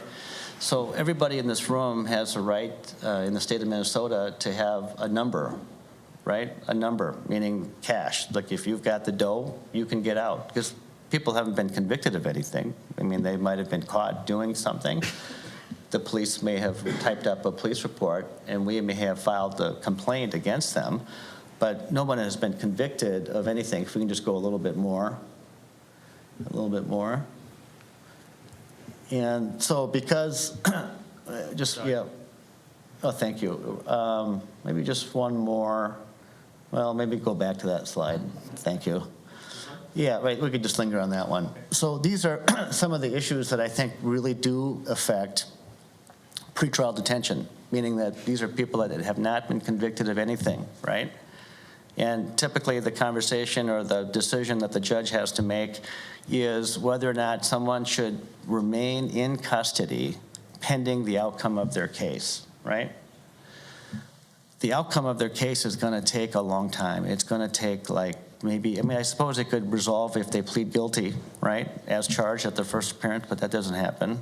So everybody in this room has a right in the state of Minnesota to have a number, right? A number, meaning cash. Like if you've got the dough, you can get out. Because people haven't been convicted of anything. I mean, they might have been caught doing something. The police may have typed up a police report, and we may have filed a complaint against them, but no one has been convicted of anything. If we can just go a little bit more. A little bit more. And so because, yeah. Oh, thank you. Maybe just one more. Well, maybe go back to that slide. Thank you. Yeah, right, we could just linger on that one. So these are some of the issues that I think really do affect pretrial detention, meaning that these are people that have not been convicted of anything, right? And typically the conversation or the decision that the judge has to make is whether or not someone should remain in custody pending the outcome of their case, right? The outcome of their case is going to take a long time. It's going to take like maybe, I mean, I suppose it could resolve if they plead guilty, right, as charged at their first appearance, but that doesn't happen.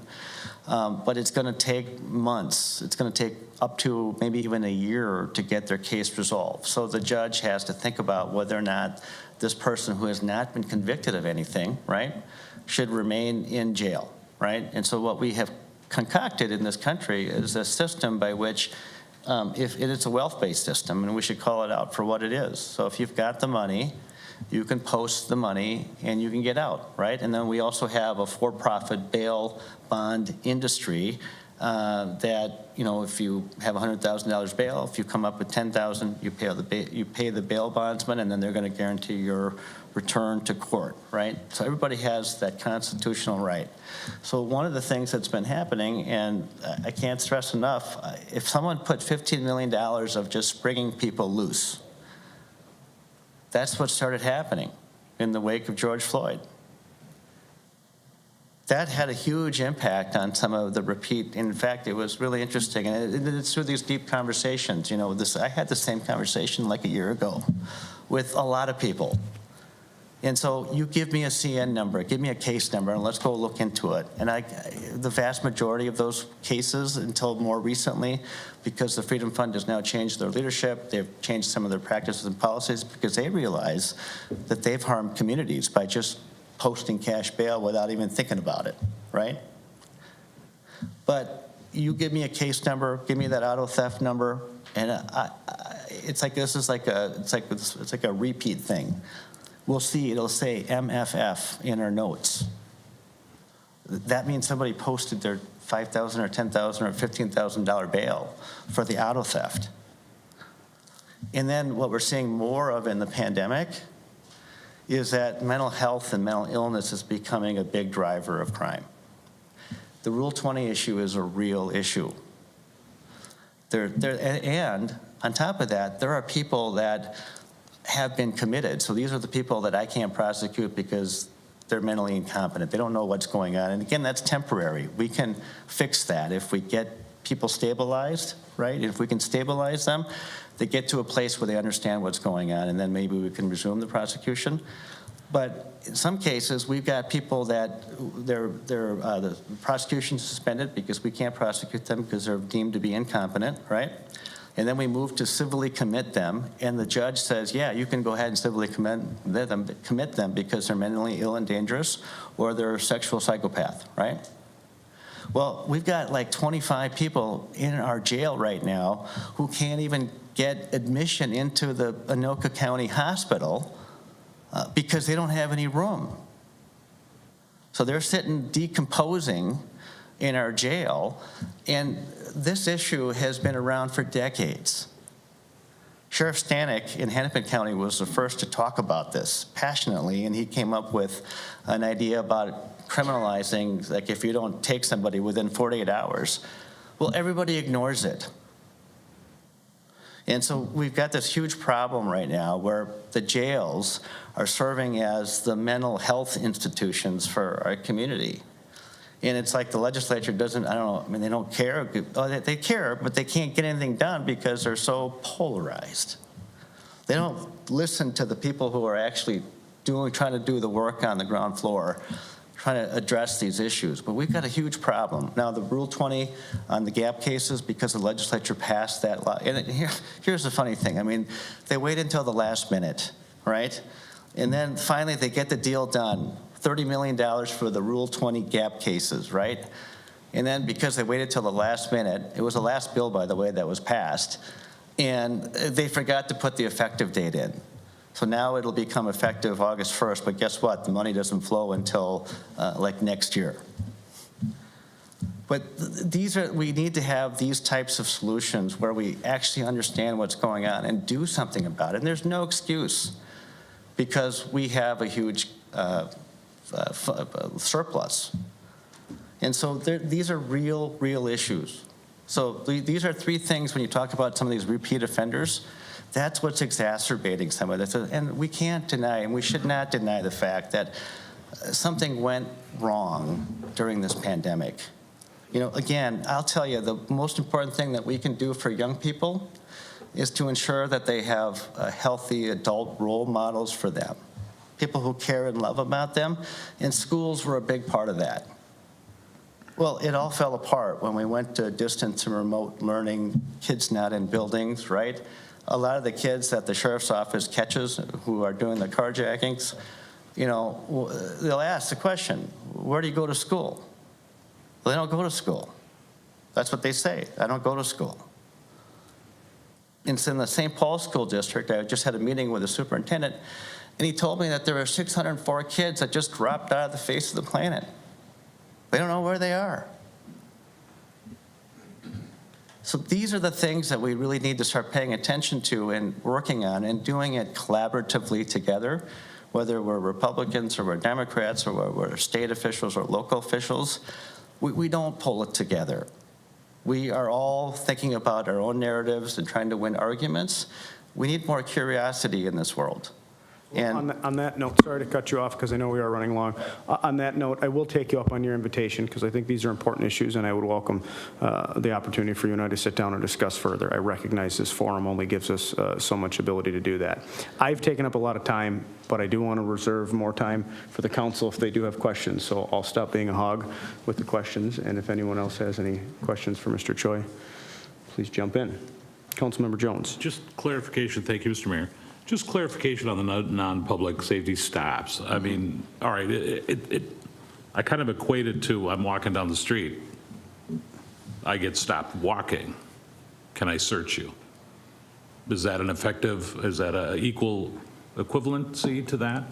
But it's going to take months. It's going to take up to maybe even a year to get their case resolved. So the judge has to think about whether or not this person who has not been convicted of anything, right, should remain in jail, right? And so what we have concocted in this country is a system by which if it's a wealth-based system, and we should call it out for what it is. So if you've got the money, you can post the money and you can get out, right? And then we also have a for-profit bail bond industry that, you know, if you have $100,000 bail, if you come up with $10,000, you pay the bail bondsman, and then they're going to guarantee your return to court, right? So everybody has that constitutional right. So one of the things that's been happening, and I can't stress enough, if someone put $15 million of just bringing people loose, that's what started happening in the wake of George Floyd. That had a huge impact on some of the repeat. In fact, it was really interesting, and it's through these deep conversations. You know, I had the same conversation like a year ago with a lot of people. And so you give me a CN number, give me a case number, and let's go look into it. And the vast majority of those cases, until more recently, because the Freedom Fund has now changed their leadership, they've changed some of their practices and policies because they realize that they've harmed communities by just posting cash bail without even thinking about it, right? But you give me a case number, give me that auto theft number, and it's like this is like it's like a repeat thing. We'll see, it'll say MFF in our notes. That means somebody posted their $5,000 or $10,000 or $15,000 bail for the auto theft. And then what we're seeing more of in the pandemic is that mental health and mental illness is becoming a big driver of crime. The Rule 20 issue is a real issue. And on top of that, there are people that have been committed. So these are the people that I can't prosecute because they're mentally incompetent. They don't know what's going on. And again, that's temporary. We can fix that if we get people stabilized, right? If we can stabilize them, they get to a place where they understand what's going on, and then maybe we can resume the prosecution. But in some cases, we've got people that the prosecution's suspended because we can't prosecute them because they're deemed to be incompetent, right? And then we move to civilly commit them, and the judge says, yeah, you can go ahead and civilly commit them because they're mentally ill and dangerous or they're a sexual psychopath, right? Well, we've got like 25 people in our jail right now who can't even get admission into the Anoka County Hospital because they don't have any room. So they're sitting decomposing in our jail, and this issue has been around for decades. Sheriff Stanek in Hennepin County was the first to talk about this passionately, and he came up with an idea about criminalizing, like if you don't take somebody within 48 hours. Well, everybody ignores it. And so we've got this huge problem right now where the jails are serving as the mental health institutions for our community. And it's like the legislature doesn't, I don't know, I mean, they don't care. Oh, they care, but they can't get anything done because they're so polarized. They don't listen to the people who are actually trying to do the work on the ground floor, trying to address these issues. But we've got a huge problem. Now, the Rule 20 on the gap cases, because the legislature passed that law, and here's the funny thing. I mean, they wait until the last minute, right? And then finally they get the deal done. $30 million for the Rule 20 gap cases, right? And then because they waited till the last minute, it was the last bill, by the way, that was passed, and they forgot to put the effective date in. So now it'll become effective August 1st, but guess what? The money doesn't flow until like next year. But we need to have these types of solutions where we actually understand what's going on and do something about it. And there's no excuse because we have a huge surplus. And so these are real issues. So these are three things when you talk about some of these repeat offenders. That's what's exacerbating some of this. And we can't deny, and we should not deny the fact that something went wrong during this pandemic. You know, again, I'll tell you, the most important thing that we can do for young people is to ensure that they have healthy adult role models for them, people who care and love about them, and schools were a big part of that. Well, it all fell apart when we went to distance and remote learning, kids not in buildings, right? A lot of the kids that the sheriff's office catches who are doing the carjackings, you know, they'll ask the question, where do you go to school? Well, they don't go to school. That's what they say. I don't go to school. It's in the St. Paul School District. I just had a meeting with the superintendent, and he told me that there are 604 kids that just dropped out of the face of the planet. They don't know where they are. So these are the things that we really need to start paying attention to and working on and doing it collaboratively together, whether we're Republicans or we're Democrats or we're state officials or local officials. We don't pull it together. We are all thinking about our own narratives and trying to win arguments. We need more curiosity in this world. And on that note, sorry to cut you off because I know we are running long. On that note, I will take you up on your invitation because I think these are important issues, and I would welcome the opportunity for you and I to sit down and discuss further. I recognize this forum only gives us so much ability to do that. I've taken up a lot of time, but I do want to reserve more time for the council if they do have questions. So I'll stop being a hog with the questions, and if anyone else has any questions for Mr. Choi, please jump in. Councilmember Jones. Just clarification, thank you, Mr. Mayor. Just clarification on the non-public safety stops. I mean, all right, I kind of equate it to I'm walking down the street. I get stopped walking, can I search you? Is that a equal equivalency to that?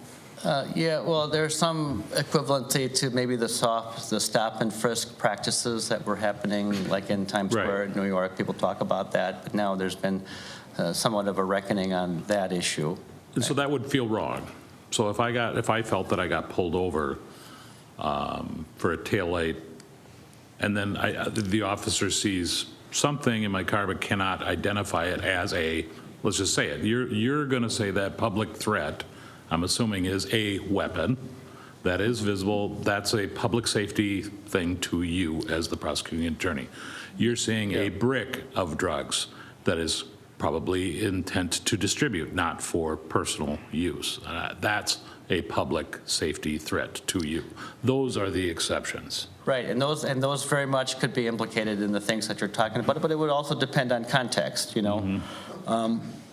Yeah, well, there's some equivalency to maybe the stop and frisk practices that were happening, like in Times Right. Square in New York. People talk about that, but now there's been somewhat of a reckoning on that issue. And so that would feel wrong. So if I felt that I got pulled over for a taillight, and then the officer sees something in my car but cannot identify it as let's just say it, you're going to say that public threat, I'm assuming, is a weapon that is visible. That's a public safety thing to you as the prosecuting attorney. You're seeing a brick of drugs that is probably intent to distribute, not for personal use. That's a public safety threat to you. Those are the exceptions. Right, and those very much could be implicated in the things that you're talking about, but it would also depend on context, you know.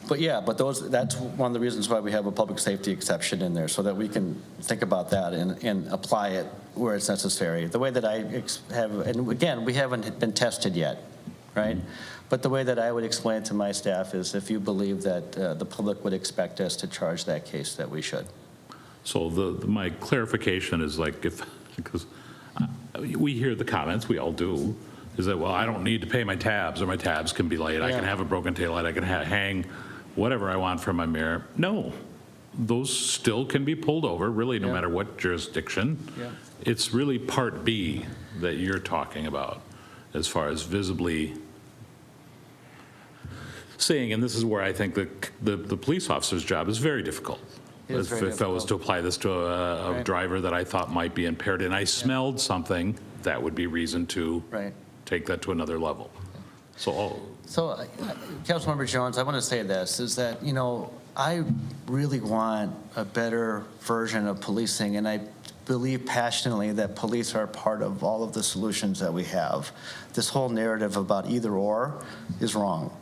But yeah, that's one of the reasons why we have a public safety exception in there, so that we can think about that and apply it where it's necessary. The way that I have, and again, we haven't been tested yet, right? But the way that I would explain it to my staff is, if you believe that the public would expect us to charge that case, that we should. So my clarification is because we hear the comments, we all do, is that, well, I don't need to pay my tabs, or my tabs can be late. I can have a broken taillight, I can hang whatever I want from my mirror. No, those still can be pulled over, really, no matter what jurisdiction. Yeah. It's really Part B that you're talking about, as far as visibly seeing, and this is where I think the police officer's job is very difficult. It is very If I was to difficult. apply this to a Right. driver that I thought might be impaired, and I smelled something, that would be reason to Right. take that to another level. So, So, Councilmember Jones, I want to say this, is that, you know, I really want a better version of policing, and I believe passionately that police are part of all of the solutions that we have. This whole narrative about either or is wrong.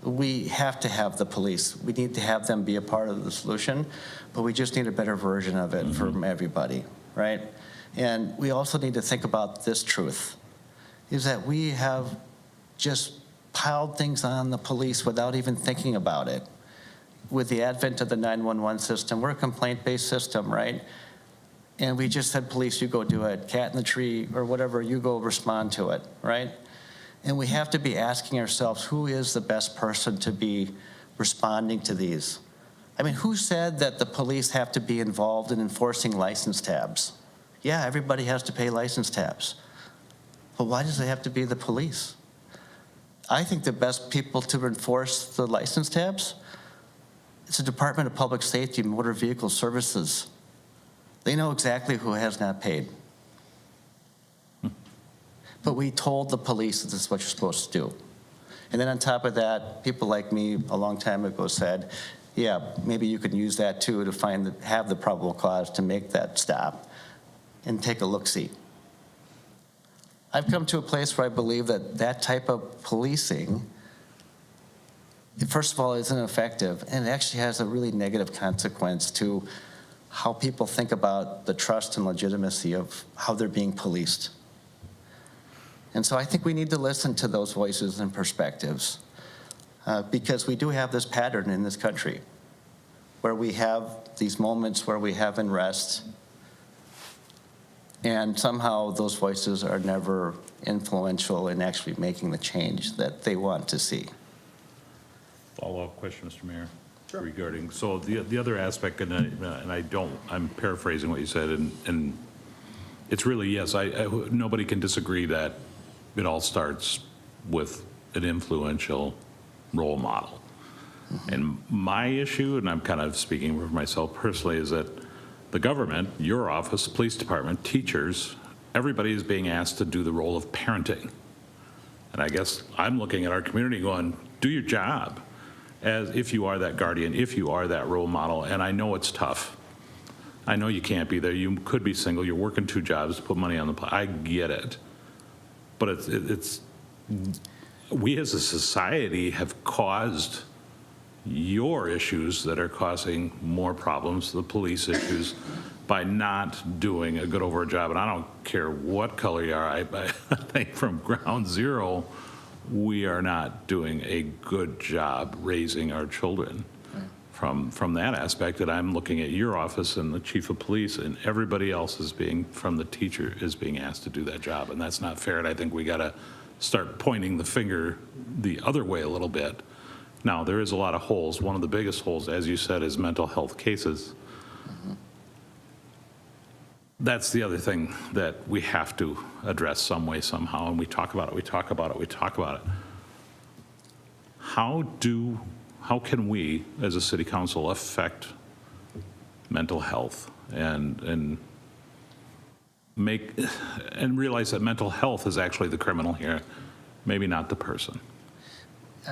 We have to have the police. We need to have them be a part of the solution, but we just need a better version of it from everybody, right? And we also need to think about this truth, is that we have just piled things on the police without even thinking about it. With the advent of the 911 system, we're a complaint-based system, right? And we just said, police, you go do it. Cat in the tree or whatever, you go respond to it, right? And we have to be asking ourselves, who is the best person to be responding to these? I mean, who said that the police have to be involved in enforcing license tabs? Yeah, everybody has to pay license tabs. But why does it have to be the police? I think the best people to enforce the license tabs, it's the Department of Public Safety and Motor Vehicle Services. They know exactly who has not paid. But we told the police that this is what you're supposed to do. And then on top of that, people like me a long time ago said, yeah, maybe you can use that too to have the probable cause to make that stop and take a look-see. I've come to a place where I believe that that type of policing, first of all, isn't effective, and it actually has a really negative consequence to how people think about the trust and legitimacy of how they're being policed. And so I think we need to listen to those voices and perspectives, because we do have this pattern in this country where we have these moments where we have unrest, and somehow those voices are never influential in actually making the change that they want to see. follow-up question, Mr. Mayor, regarding, so the other aspect, I'm paraphrasing what you said, and it's really, yes, nobody can disagree that it all starts with an influential role model. And my issue, and I'm kind of speaking for myself personally, is that the government, your office, police department, teachers, everybody is being asked to do the role of parenting. And I guess I'm looking at our community going, do your job, as if you are that guardian, if you are that role model. And I know it's tough. I know you can't be there. You could be single. You're working 2 jobs to put money on the plate. I get it. But it's we as a society have caused your issues that are causing more problems, the police issues, by not doing a good over job. And I don't care what color you are, I think from ground zero, we are not doing a good job raising our children. From that aspect, that I'm looking at your office and the chief of police and everybody else from the teacher is being asked to do that job, and that's not fair. And I think we got to start pointing the finger the other way a little bit. Now, there is a lot of holes. One of the biggest holes, as you said, is mental health cases. That's the other thing that we have to address some way, somehow, and we talk about it, we talk about it, we talk about it. How can we, as a city council, affect mental health and realize that mental health is actually the criminal here, maybe not the person?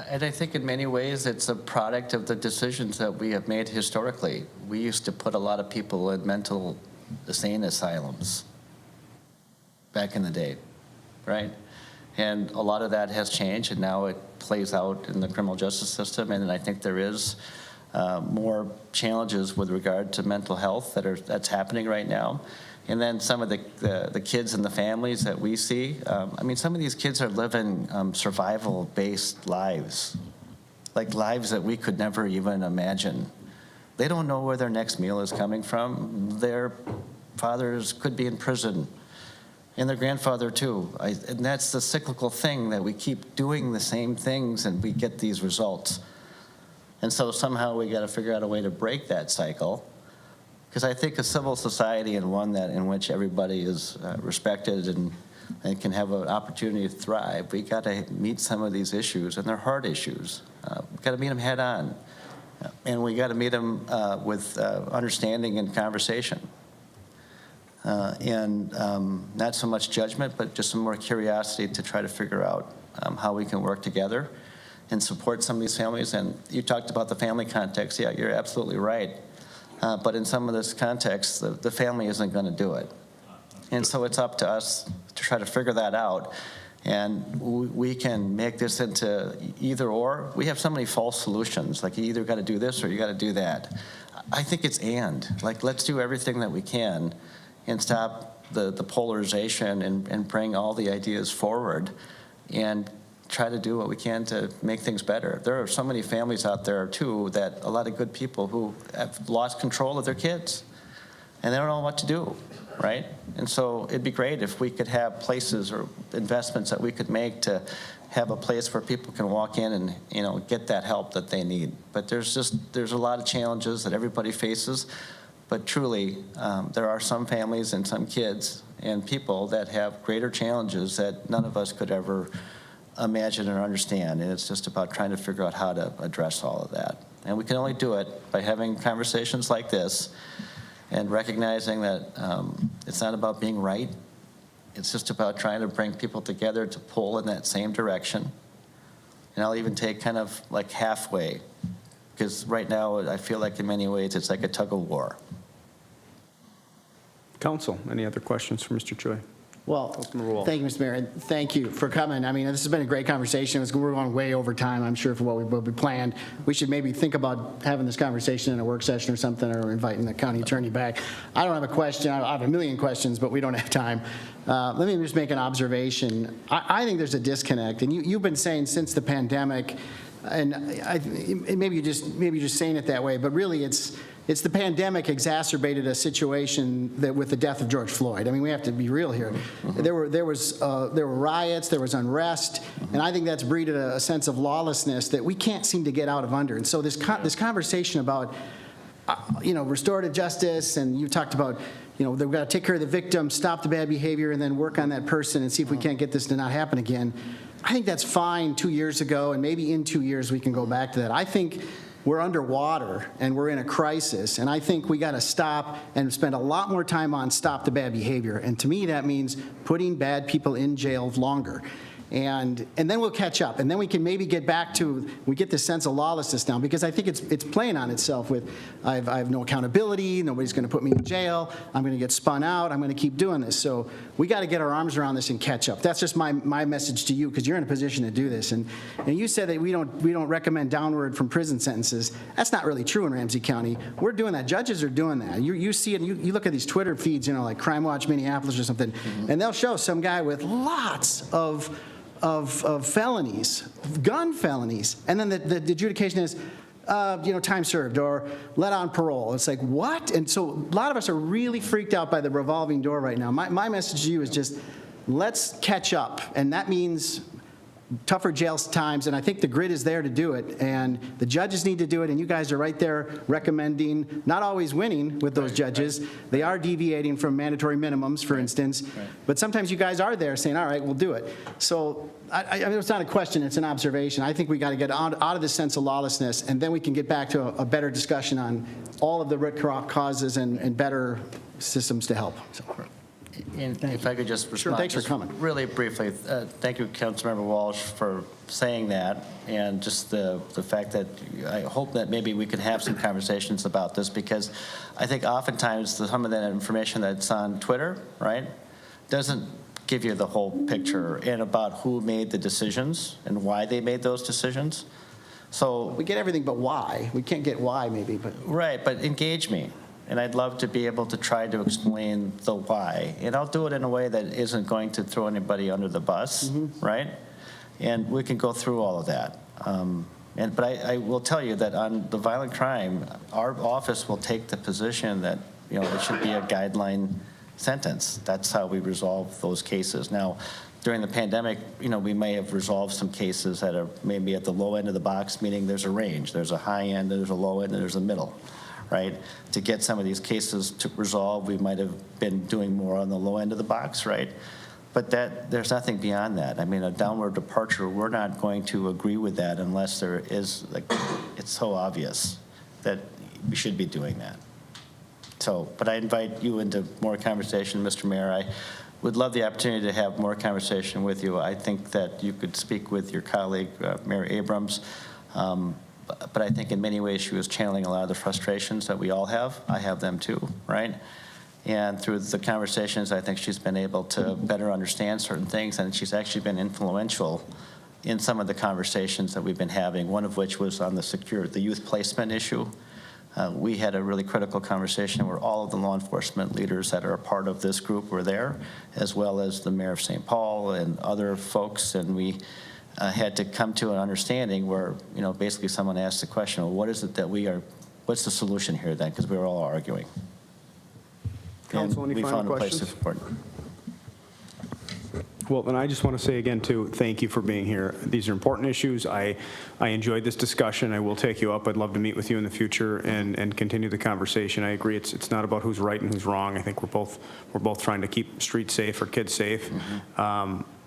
And I think in many ways, it's a product of the decisions that we have made historically. We used to put a lot of people in mental insane asylums back in the day, right? And a lot of that has changed, and now it plays out in the criminal justice system. And I think there is more challenges with regard to mental health that's happening right now. And then some of the kids and the families that we see, I mean, some of these kids are living survival-based lives, like lives that we could never even imagine. They don't know where their next meal is coming from. Their fathers could be in prison, and their grandfather too. And that's the cyclical thing, that we keep doing the same things and we get these results. And so somehow we got to figure out a way to break that cycle. Because I think a civil society, and one in which everybody is respected and can have an opportunity to thrive, we got to meet some of these issues, and they're hard issues. We got to meet them head on, and we got to meet them with understanding and conversation, and not so much judgment, but just some more curiosity to try to figure out how we can work together and support some of these families. And you talked about the family context. Yeah, you're absolutely right. But in some of this context, the family isn't going to do it. And so it's up to us to try to figure that out. And we can make this into either or. We have so many false solutions, like you either got to do this or you got to do that. I think it's and. Like, let's do everything that we can and stop the polarization and bring all the ideas forward and try to do what we can to make things better. There are so many families out there too, that a lot of good people who have lost control of their kids and they don't know what to do, right? And so it'd be great if we could have places or investments that we could make to have a place where people can walk in and, you know, get that help that they need. But there's a lot of challenges that everybody faces. But truly, there are some families and some kids and people that have greater challenges that none of us could ever imagine or understand, and it's just about trying to figure out how to address all of that. And we can only do it by having conversations like this and recognizing that it's not about being right. It's just about trying to bring people together to pull in that same direction. And I'll even take kind of like halfway, because right now I feel like in many ways it's like a tug of war. Council, any other questions for Mr. Choi? Well, Councilman Ruhl. thank you, Mr. Mayor. Thank you for coming. I mean, this has been a great conversation. We're going way over time, I'm sure, for what we planned. We should maybe think about having this conversation in a work session or something, or inviting the county attorney back. I don't have a question. I have a million questions, but we don't have time. Let me just make an observation. I think there's a disconnect, and you've been saying since the pandemic, and maybe you're just saying it that way, but really it's the pandemic exacerbated a situation that with the death of George Floyd. I mean, we have to be real here. There were riots, there was unrest, and I think that's breeded a sense of lawlessness that we can't seem to get out of under. And so this conversation about restorative justice, and you talked about, they've got to take care of the victim, stop the bad behavior, and then work on that person and see if we can't get this to not happen again. I think that's fine 2 years ago, and maybe in 2 years we can go back to that. I think we're underwater and we're in a crisis, and I think we got to stop and spend a lot more time on stop the bad behavior. And to me, that means putting bad people in jail longer. And then we'll catch up, and then we can maybe get back to, we get this sense of lawlessness now, because I think it's playing on itself with, I have no accountability, nobody's going to put me in jail, I'm going to get spun out, I'm going to keep doing this. So we got to get our arms around this and catch up. That's just my message to you, because you're in a position to do this. And you said that we don't recommend downward from prison sentences. That's not really true in Ramsey County. We're doing that. Judges are doing that. You see it. You look at these Twitter feeds, like Crime Watch Minneapolis or something, and they'll show some guy with lots of felonies, gun felonies, and then the adjudication is, time served or let on parole. It's like, what? And so a lot of us are really freaked out by the revolving door right now. My message to you is just, let's catch up, and that means tougher jail times, and I think the grid is there to do it, and the judges need to do it, and you guys are right there recommending, not always winning with those judges. They are deviating from mandatory minimums, for instance, but sometimes you guys are there saying, all right, we'll do it. So I mean, it's not a question, it's an observation. I think we got to get out of this sense of lawlessness, and then we can get back to a better discussion on all of the root causes and better systems to help. So. And if I could just respond. Sure, thanks for just coming. Really briefly, thank you, Councilmember Walsh, for saying that, and just the fact that I hope that maybe we could have some conversations about this, because I think oftentimes some of that information that's on Twitter, right, doesn't give you the whole picture and about who made the decisions and why they made those decisions. So We get everything but why. We can't get why, maybe, but. right, but engage me. And I'd love to be able to try to explain the why. And I'll do it in a way that isn't going to throw anybody under the bus, right? And we can go through all of that. But I will tell you that on the violent crime, our office will take the position that, it should be a guideline sentence. That's how we resolve those cases. Now, during the pandemic, we may have resolved some cases that are maybe at the low end of the box, meaning there's a range. There's a high end, there's a low end, and there's a middle. Right? To get some of these cases to resolve, we might have been doing more on the low end of the box, right? But there's nothing beyond that. I mean, a downward departure, we're not going to agree with that unless there is, it's so obvious that we should be doing that. So, but I invite you into more conversation, Mr. Mayor. I would love the opportunity to have more conversation with you. I think that you could speak with your colleague, Mayor Abrams. But I think in many ways she was channeling a lot of the frustrations that we all have. I have them too, right? And through the conversations, I think she's been able to better understand certain things, and she's actually been influential in some of the conversations that we've been having, one of which was on the youth placement issue. We had a really critical conversation where all of the law enforcement leaders that are a part of this group were there, as well as the mayor of St. Paul and other folks, and we had to come to an understanding where, basically someone asked the question, well, what is it that what's the solution here then? Because we were all arguing. Council, any final We found a place questions? to support. Well, then I just want to say again, too, thank you for being here. These are important issues. I enjoyed this discussion. I will take you up. I'd love to meet with you in the future and continue the conversation. I agree. It's not about who's right and who's wrong. I think we're both trying to keep streets safe or kids safe.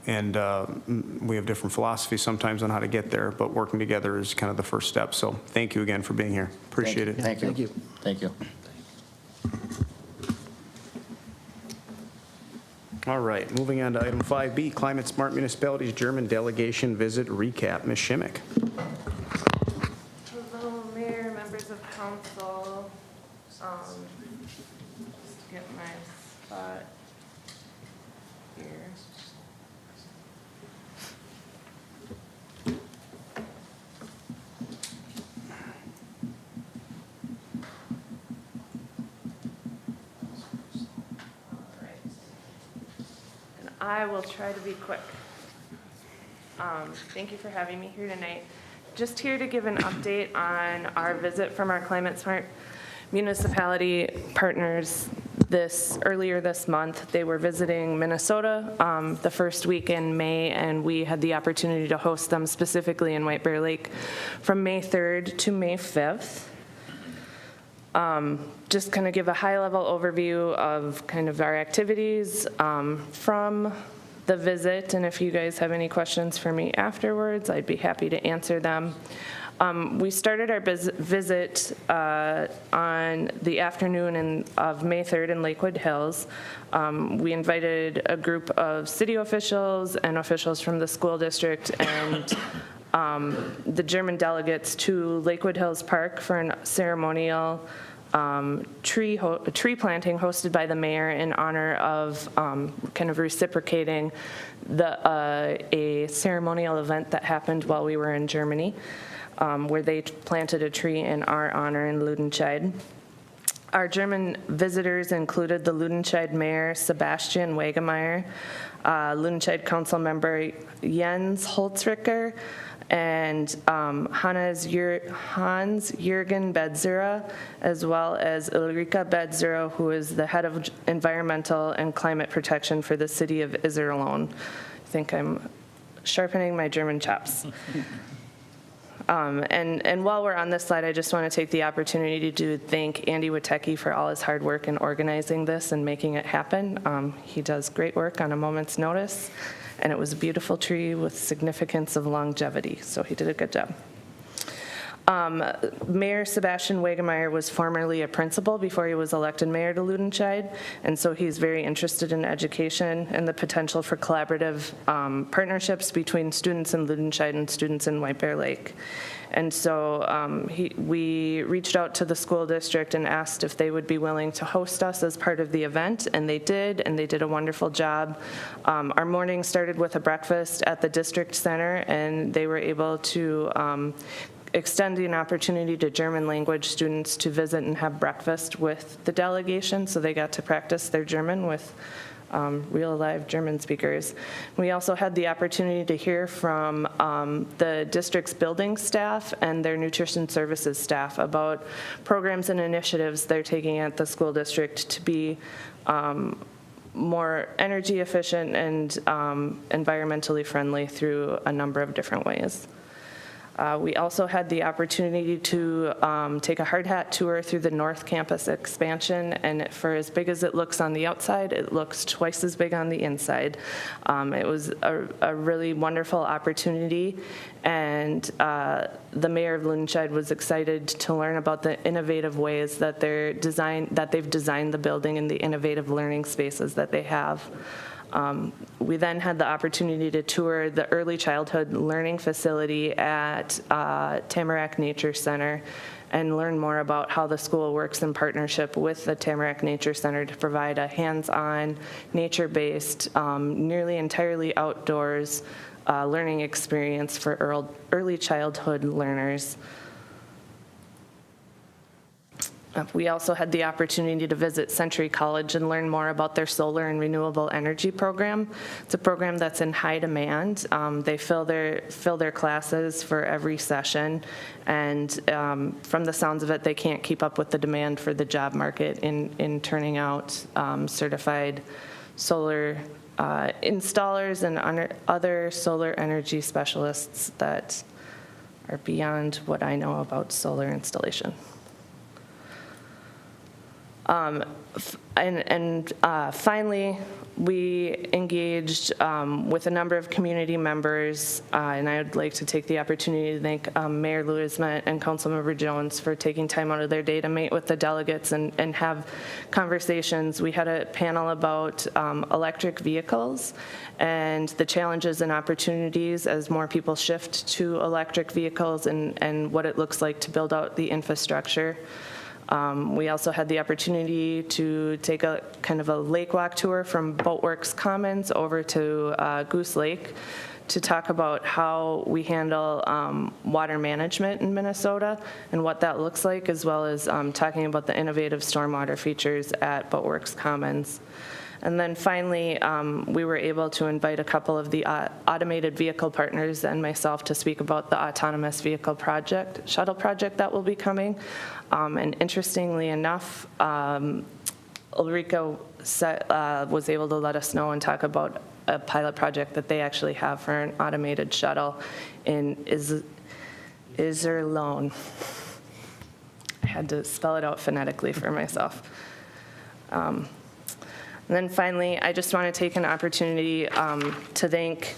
And we have different philosophies sometimes on how to get there, but working together is kind of the first step. So thank you again for being here. Appreciate it. Thank you. Thank you. Thank you. All right, moving on to item 5B, Climate Smart Municipalities German Delegation Visit Recap. Ms. Schimmick. Hello, Mayor, members of council. Just get my spot here. I will try to be quick. Thank you for having me here tonight. Just here to give an update on our visit from our Climate Smart Municipality partners earlier this month. They were visiting Minnesota the first week in May, and we had the opportunity to host them specifically in White Bear Lake from May 3rd to May 5th. Just kind of give a high-level overview of kind of our activities from the visit, and if you guys have any questions for me afterwards, I'd be happy to answer them. We started our visit on the afternoon of May 3rd in Lakewood Hills. We invited a group of city officials and officials from the school district and the German delegates to Lakewood Hills Park for a ceremonial tree planting hosted by the mayor in honor of kind of reciprocating a ceremonial event that happened while we were in Germany, where they planted a tree in our honor in Ludenscheid. Our German visitors included the Ludenscheid Mayor Sebastian Wegemeyer, Ludenscheid Council Member Jens Holzricker, and Hans-Jürgen Bedzura, as well as Ulrika Bedzura, who is the head of environmental and climate protection for the city of Iserlohn. I think I'm sharpening my German chops. And while we're on this slide, I just want to take the opportunity to thank Andy Witecki for all his hard work in organizing this and making it happen. He does great work on a moment's notice, and it was a beautiful tree with significance of longevity, so he did a good job. Mayor Sebastian Wegemeyer was formerly a principal before he was elected mayor to Ludenscheid, and so he's very interested in education and the potential for collaborative partnerships between students in Ludenscheid and students in White Bear Lake. And so we reached out to the school district and asked if they would be willing to host us as part of the event, and they did a wonderful job. Our morning started with a breakfast at the district center, and they were able to extending an opportunity to German language students to visit and have breakfast with the delegation, so they got to practice their German with real live German speakers. We also had the opportunity to hear from the district's building staff and their nutrition services staff about programs and initiatives they're taking at the school district to be more energy efficient and environmentally friendly through a number of different ways. We also had the opportunity to take a hard hat tour through the North Campus expansion, and for as big as it looks on the outside, it looks twice as big on the inside. It was a really wonderful opportunity, and the mayor of Ludenscheid was excited to learn about the innovative ways that they've designed the building and the innovative learning spaces that they have. We then had the opportunity to tour the early childhood learning facility at Tamarack Nature Center and learn more about how the school works in partnership with the Tamarack Nature Center to provide a hands-on, nature-based, nearly entirely outdoors learning experience for early childhood learners. We also had the opportunity to visit Century College and learn more about their solar and renewable energy program. It's a program that's in high demand. They fill their classes for every session, and from the sounds of it, they can't keep up with the demand for the job market in turning out certified solar installers and other solar energy specialists that are beyond what I know about solar installation. Finally, we engaged with a number of community members, and I would like to take the opportunity to thank Mayor Louismet and Councilmember Jones for taking time out of their day to meet with the delegates and have conversations. We had a panel about electric vehicles and the challenges and opportunities as more people shift to electric vehicles and what it looks like to build out the infrastructure. We also had the opportunity to take a kind of a lake walk tour from Boatworks Commons over to Goose Lake to talk about how we handle water management in Minnesota and what that looks like, as well as talking about the innovative stormwater features at Boatworks Commons. And then finally, we were able to invite a couple of the automated vehicle partners and myself to speak about the autonomous vehicle shuttle project that will be coming. And interestingly enough, Ulrika was able to let us know and talk about a pilot project that they actually have for an automated shuttle in Iserlohn. I had to spell it out phonetically for myself. And then finally, I just want to take an opportunity to thank,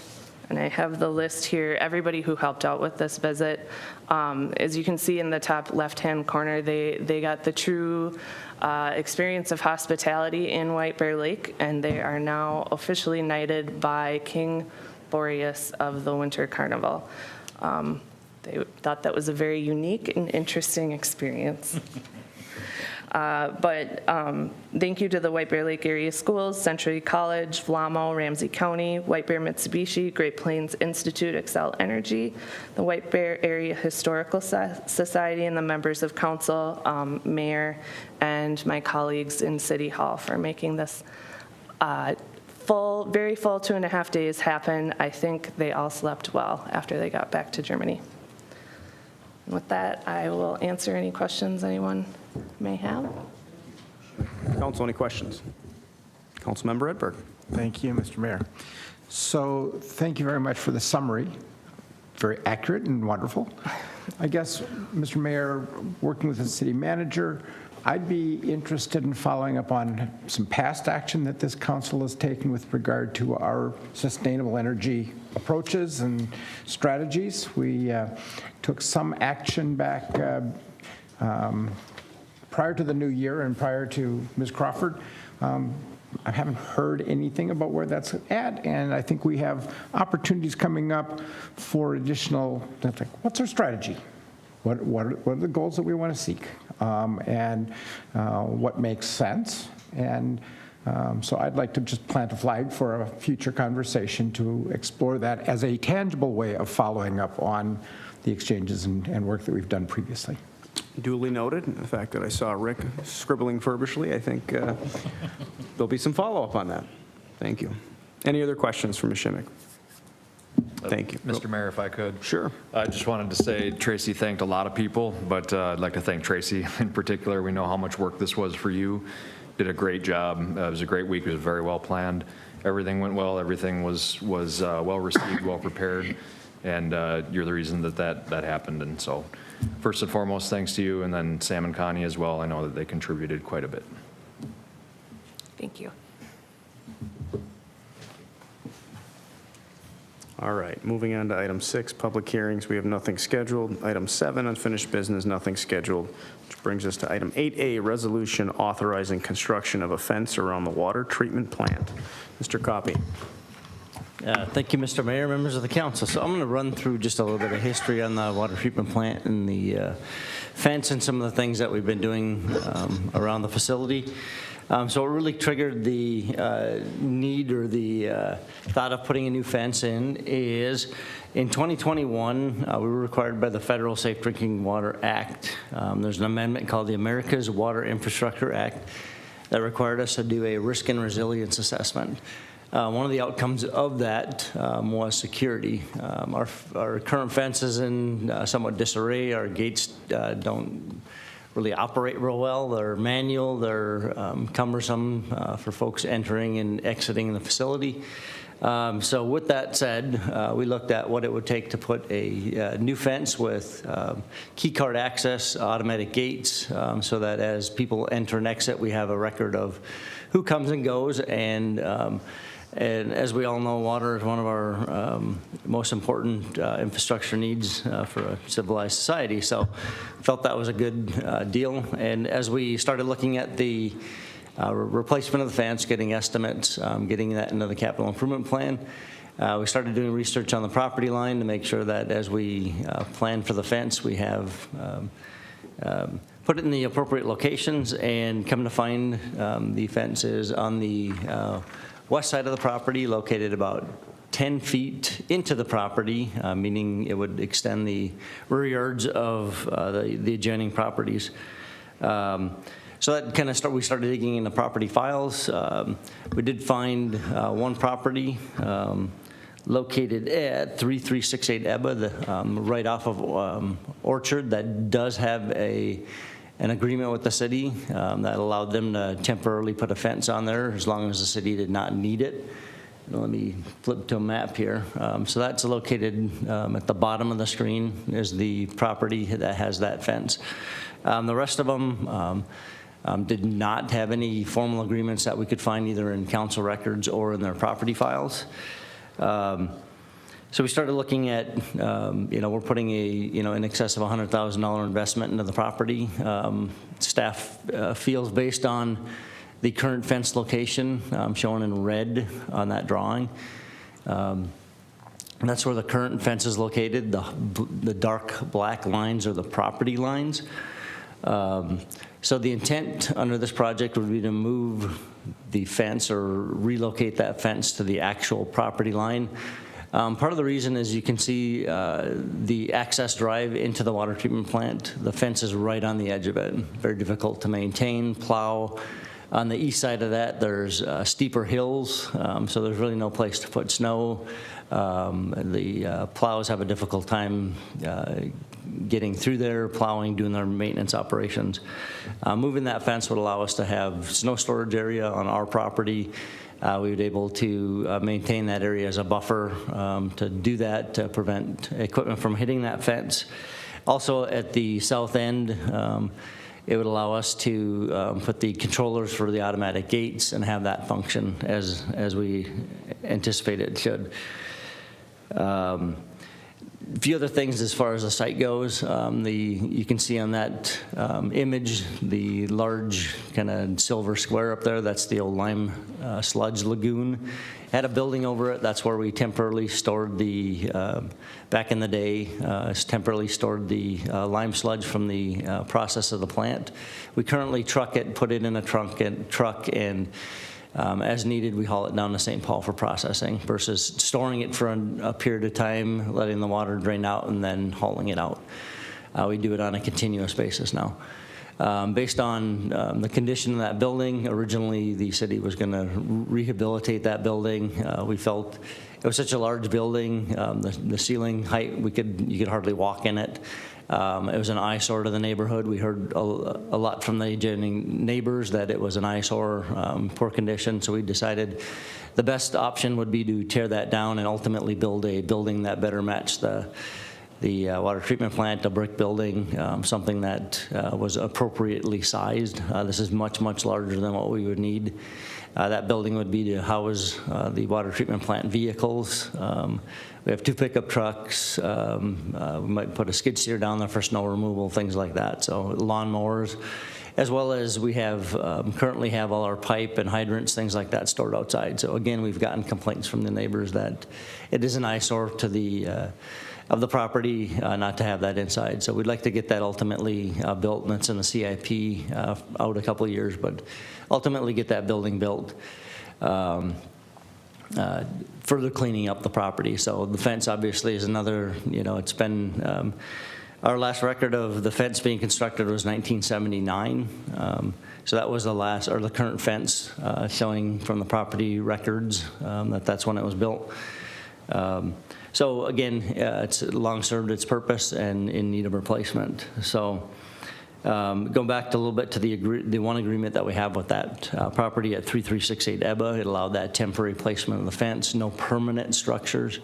and I have the list here, everybody who helped out with this visit. As you can see in the top left-hand corner, they got the true experience of hospitality in White Bear Lake, and they are now officially knighted by King Boreas of the Winter Carnival. They thought that was a very unique and interesting experience. But thank you to the White Bear Lake Area Schools, Century College, Vlamo, Ramsey County, White Bear Mitsubishi, Great Plains Institute, Excel Energy, the White Bear Area Historical Society, and the members of council, mayor, and my colleagues in City Hall for making this very full 2.5 days happen. I think they all slept well after they got back to Germany. And with that, I will answer any questions anyone may have. Council, any questions? Councilmember Edberg. Thank you, Mr. Mayor. So thank you very much for the summary. Very accurate and wonderful. I guess, Mr. Mayor, working with the city manager, I'd be interested in following up on some past action that this council has taken with regard to our sustainable energy approaches and strategies. We took some action back prior to the new year and prior to Ms. Crawford. I haven't heard anything about where that's at, and I think we have opportunities coming up for additional, what's our strategy? What are the goals that we want to seek? And what makes sense? And so I'd like to just plant a flag for a future conversation to explore that as a tangible way of following up on the exchanges and work that we've done previously. Duly noted. The fact that I saw Rick scribbling feverishly, I think there'll be some follow-up on that. Thank you. Any other questions for Ms. Shimmick? Thank you. Mr. Mayor, if I could. Sure. I just wanted to say Tracy thanked a lot of people, but I'd like to thank Tracy in particular. We know how much work this was for you. Did a great job. It was a great week. It was very well planned. Everything went well. Everything was well received, well prepared, and you're the reason that happened. And so first and foremost, thanks to you, and then Sam and Connie as well. I know that they contributed quite a bit. Thank you. All right, moving on to item 6, public hearings. We have nothing scheduled. Item 7, unfinished business, nothing scheduled, which brings us to item 8A, resolution authorizing construction of a fence around the water treatment plant. Mr. Coffey. Thank you, Mr. Mayor, members of the council. So I'm going to run through just a little bit of history on the water treatment plant and the fence and some of the things that we've been doing around the facility. So what really triggered the need or the thought of putting a new fence in is in 2021, we were required by the Federal Safe Drinking Water Act. There's an amendment called the America's Water Infrastructure Act that required us to do a risk and resilience assessment. One of the outcomes of that was security. Our current fence is in somewhat disarray. Our gates don't really operate real well. They're manual. They're cumbersome for folks entering and exiting the facility. So with that said, we looked at what it would take to put a new fence with key card access, automatic gates, so that as people enter and exit, we have a record of who comes and goes. And as we all know, water is one of our most important infrastructure needs for a civilized society. So felt that was a good deal. And as we started looking at the replacement of the fence, getting estimates, getting that into the capital improvement plan, we started doing research on the property line to make sure that as we plan for the fence, we have put it in the appropriate locations, and come to find the fence is on the west side of the property, located about 10 feet into the property, meaning it would extend the rear yards of the adjoining properties. So that kind of we started digging into property files. We did find one property located at 3368 Ebba, right off of Orchard, that does have an agreement with the city that allowed them to temporarily put a fence on there as long as the city did not need it. Let me flip to a map here. So that's located at the bottom of the screen is the property that has that fence. The rest of them did not have any formal agreements that we could find either in council records or in their property files. So we started looking at, we're putting in excess of $100,000 investment into the property. Staff feels based on the current fence location shown in red on that drawing. That's where the current fence is located. The dark black lines are the property lines. So the intent under this project would be to move the fence or relocate that fence to the actual property line. Part of the reason is you can see the access drive into the water treatment plant. The fence is right on the edge of it. Very difficult to maintain, plow. On the east side of that, there's steeper hills, so there's really no place to put snow. The plows have a difficult time getting through there, plowing, doing their maintenance operations. Moving that fence would allow us to have snow storage area on our property. We would be able to maintain that area as a buffer to do that, to prevent equipment from hitting that fence. Also at the south end, it would allow us to put the controllers for the automatic gates and have that function as we anticipate it should. A few other things as far as the site goes. You can see on that image the large kind of silver square up there. That's the old lime sludge lagoon. Had a building over it. That's where we temporarily stored the, back in the day, temporarily stored the lime sludge from the process of the plant. We currently truck it, put it in a truck, and as needed, we haul it down to St. Paul for processing versus storing it for a period of time, letting the water drain out, and then hauling it out. We do it on a continuous basis now. Based on the condition of that building, originally the city was going to rehabilitate that building. We felt it was such a large building, the ceiling height, you could hardly walk in it. It was an eyesore to the neighborhood. We heard a lot from the adjoining neighbors that it was an eyesore, poor condition, so we decided the best option would be to tear that down and ultimately build a building that better matched the water treatment plant, a brick building, something that was appropriately sized. This is much, much larger than what we would need. That building would be to house the water treatment plant vehicles. We have 2 pickup trucks. We might put a skid steer down there for snow removal, things like that. So lawnmowers, as well as we have currently have all our pipe and hydrants, things like that stored outside. So again, we've gotten complaints from the neighbors that it is an eyesore to the of the property not to have that inside. So we'd like to get that ultimately built, and it's in the CIP out a couple of years, but ultimately get that building built. Further cleaning up the property. So the fence obviously is another, it's been, our last record of the fence being constructed was 1979. So that was the current fence showing from the property records that's when it was built. So again, it's long served its purpose and in need of replacement. So going back a little bit to the one agreement that we have with that property at 3368 EBA, it allowed that temporary placement of the fence, no permanent structures,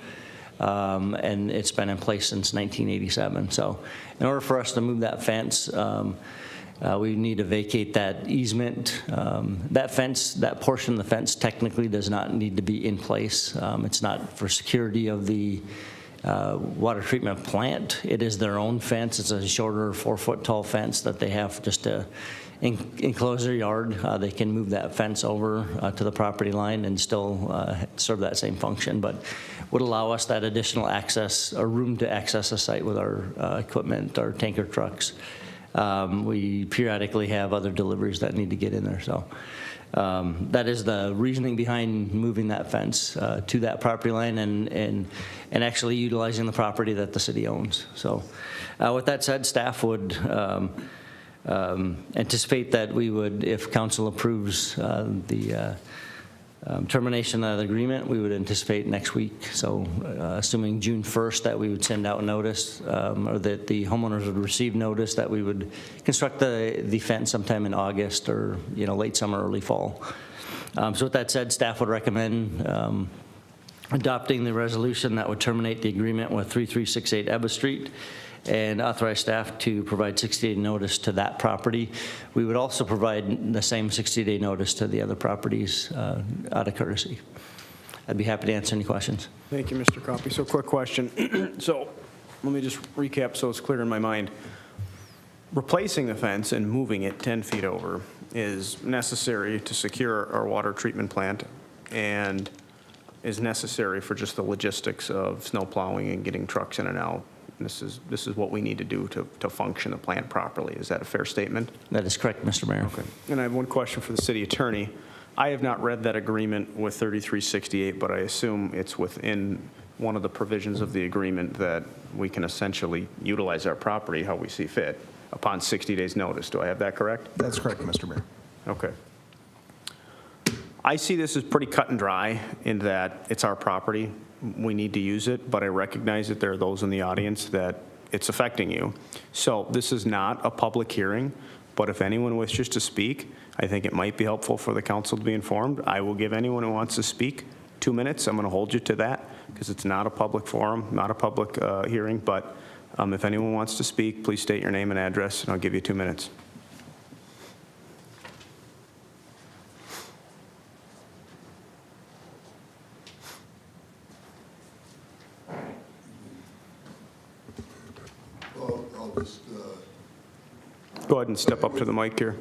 and it's been in place since 1987. So in order for us to move that fence, we need to vacate that easement. That fence, that portion of the fence technically does not need to be in place. It's not for security of the water treatment plant. It is their own fence. It's a shorter 4-foot tall fence that they have just to enclose their yard. They can move that fence over to the property line and still serve that same function, but would allow us that additional access or room to access the site with our equipment, our tanker trucks. We periodically have other deliveries that need to get in there. So that is the reasoning behind moving that fence to that property line and actually utilizing the property that the city owns. So with that said, staff would anticipate that we would, if council approves the termination of the agreement, we would anticipate next week. So assuming June 1st that we would send out notice or that the homeowners would receive notice that we would construct the fence sometime in August or late summer, early fall. So with that said, staff would recommend adopting the resolution that would terminate the agreement with 3368 Ebba Street and authorize staff to provide 60-day notice to that property. We would also provide the same 60-day notice to the other properties out of courtesy. I'd be happy to answer any questions. Thank you, Mr. Coffey. So quick question. So let me just recap so it's clear in my mind. Replacing the fence and moving it 10 feet over is necessary to secure our water treatment plant and is necessary for just the logistics of snow plowing and getting trucks in and out This is what we need to do to function the plant properly. Is that a fair statement? That is correct, Mr. Mayor. Okay. And I have one question for the city attorney. I have not read that agreement with 3368, but I assume it's within one of the provisions of the agreement that we can essentially utilize our property how we see fit upon 60 days' notice. Do I have that correct? That's correct, Mr. Mayor. Okay. I see this as pretty cut and dry in that it's our property. We need to use it, but I recognize that there are those in the audience that it's affecting you. So this is not a public hearing, but if anyone wishes to speak, I think it might be helpful for the council to be informed. I will give anyone who wants to speak 2 minutes. I'm going to hold you to that because it's not a public forum, not a public hearing, but if anyone wants to speak, please state your name and address, and I'll give you 2 minutes. Well, I'll just, Go ahead and step up to the mic here.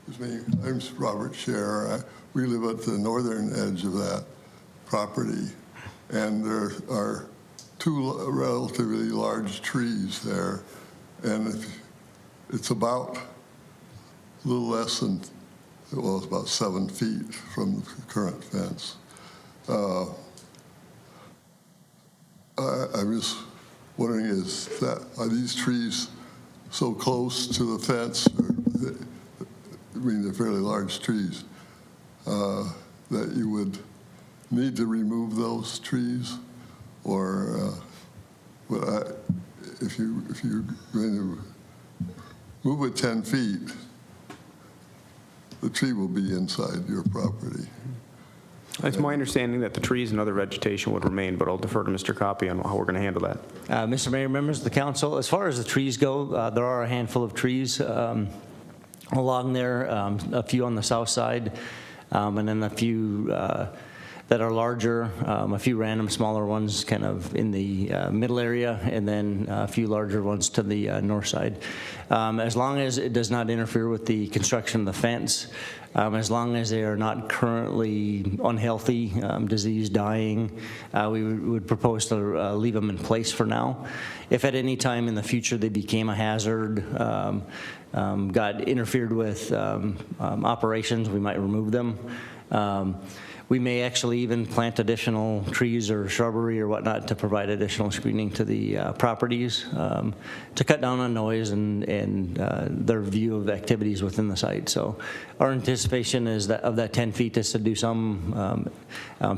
excuse me, I'm Robert Scher. We live at the northern edge of that property, and there are 2 relatively large trees there, and it's about a little less than, well, it's about 7 feet from the current fence. I was wondering, are these trees so close to the fence, I mean, they're fairly large trees, that you would need to remove those trees? Or if you're going to move it 10 feet, the tree will be inside your property. It's my understanding that the trees and other vegetation would remain, but I'll defer to Mr. Copy on how we're going to handle that. Mr. Mayor, members of the council, as far as the trees go, there are a handful of trees along there, a few on the south side, and then a few that are larger, a few random smaller ones kind of in the middle area, and then a few larger ones to the north side. As long as it does not interfere with the construction of the fence, as long as they are not currently unhealthy, disease, dying, we would propose to leave them in place for now. If at any time in the future they became a hazard, got interfered with operations, we might remove them. We may actually even plant additional trees or shrubbery or whatnot to provide additional screening to the properties to cut down on noise and their view of activities within the site. So our anticipation is that of that 10 feet is to do some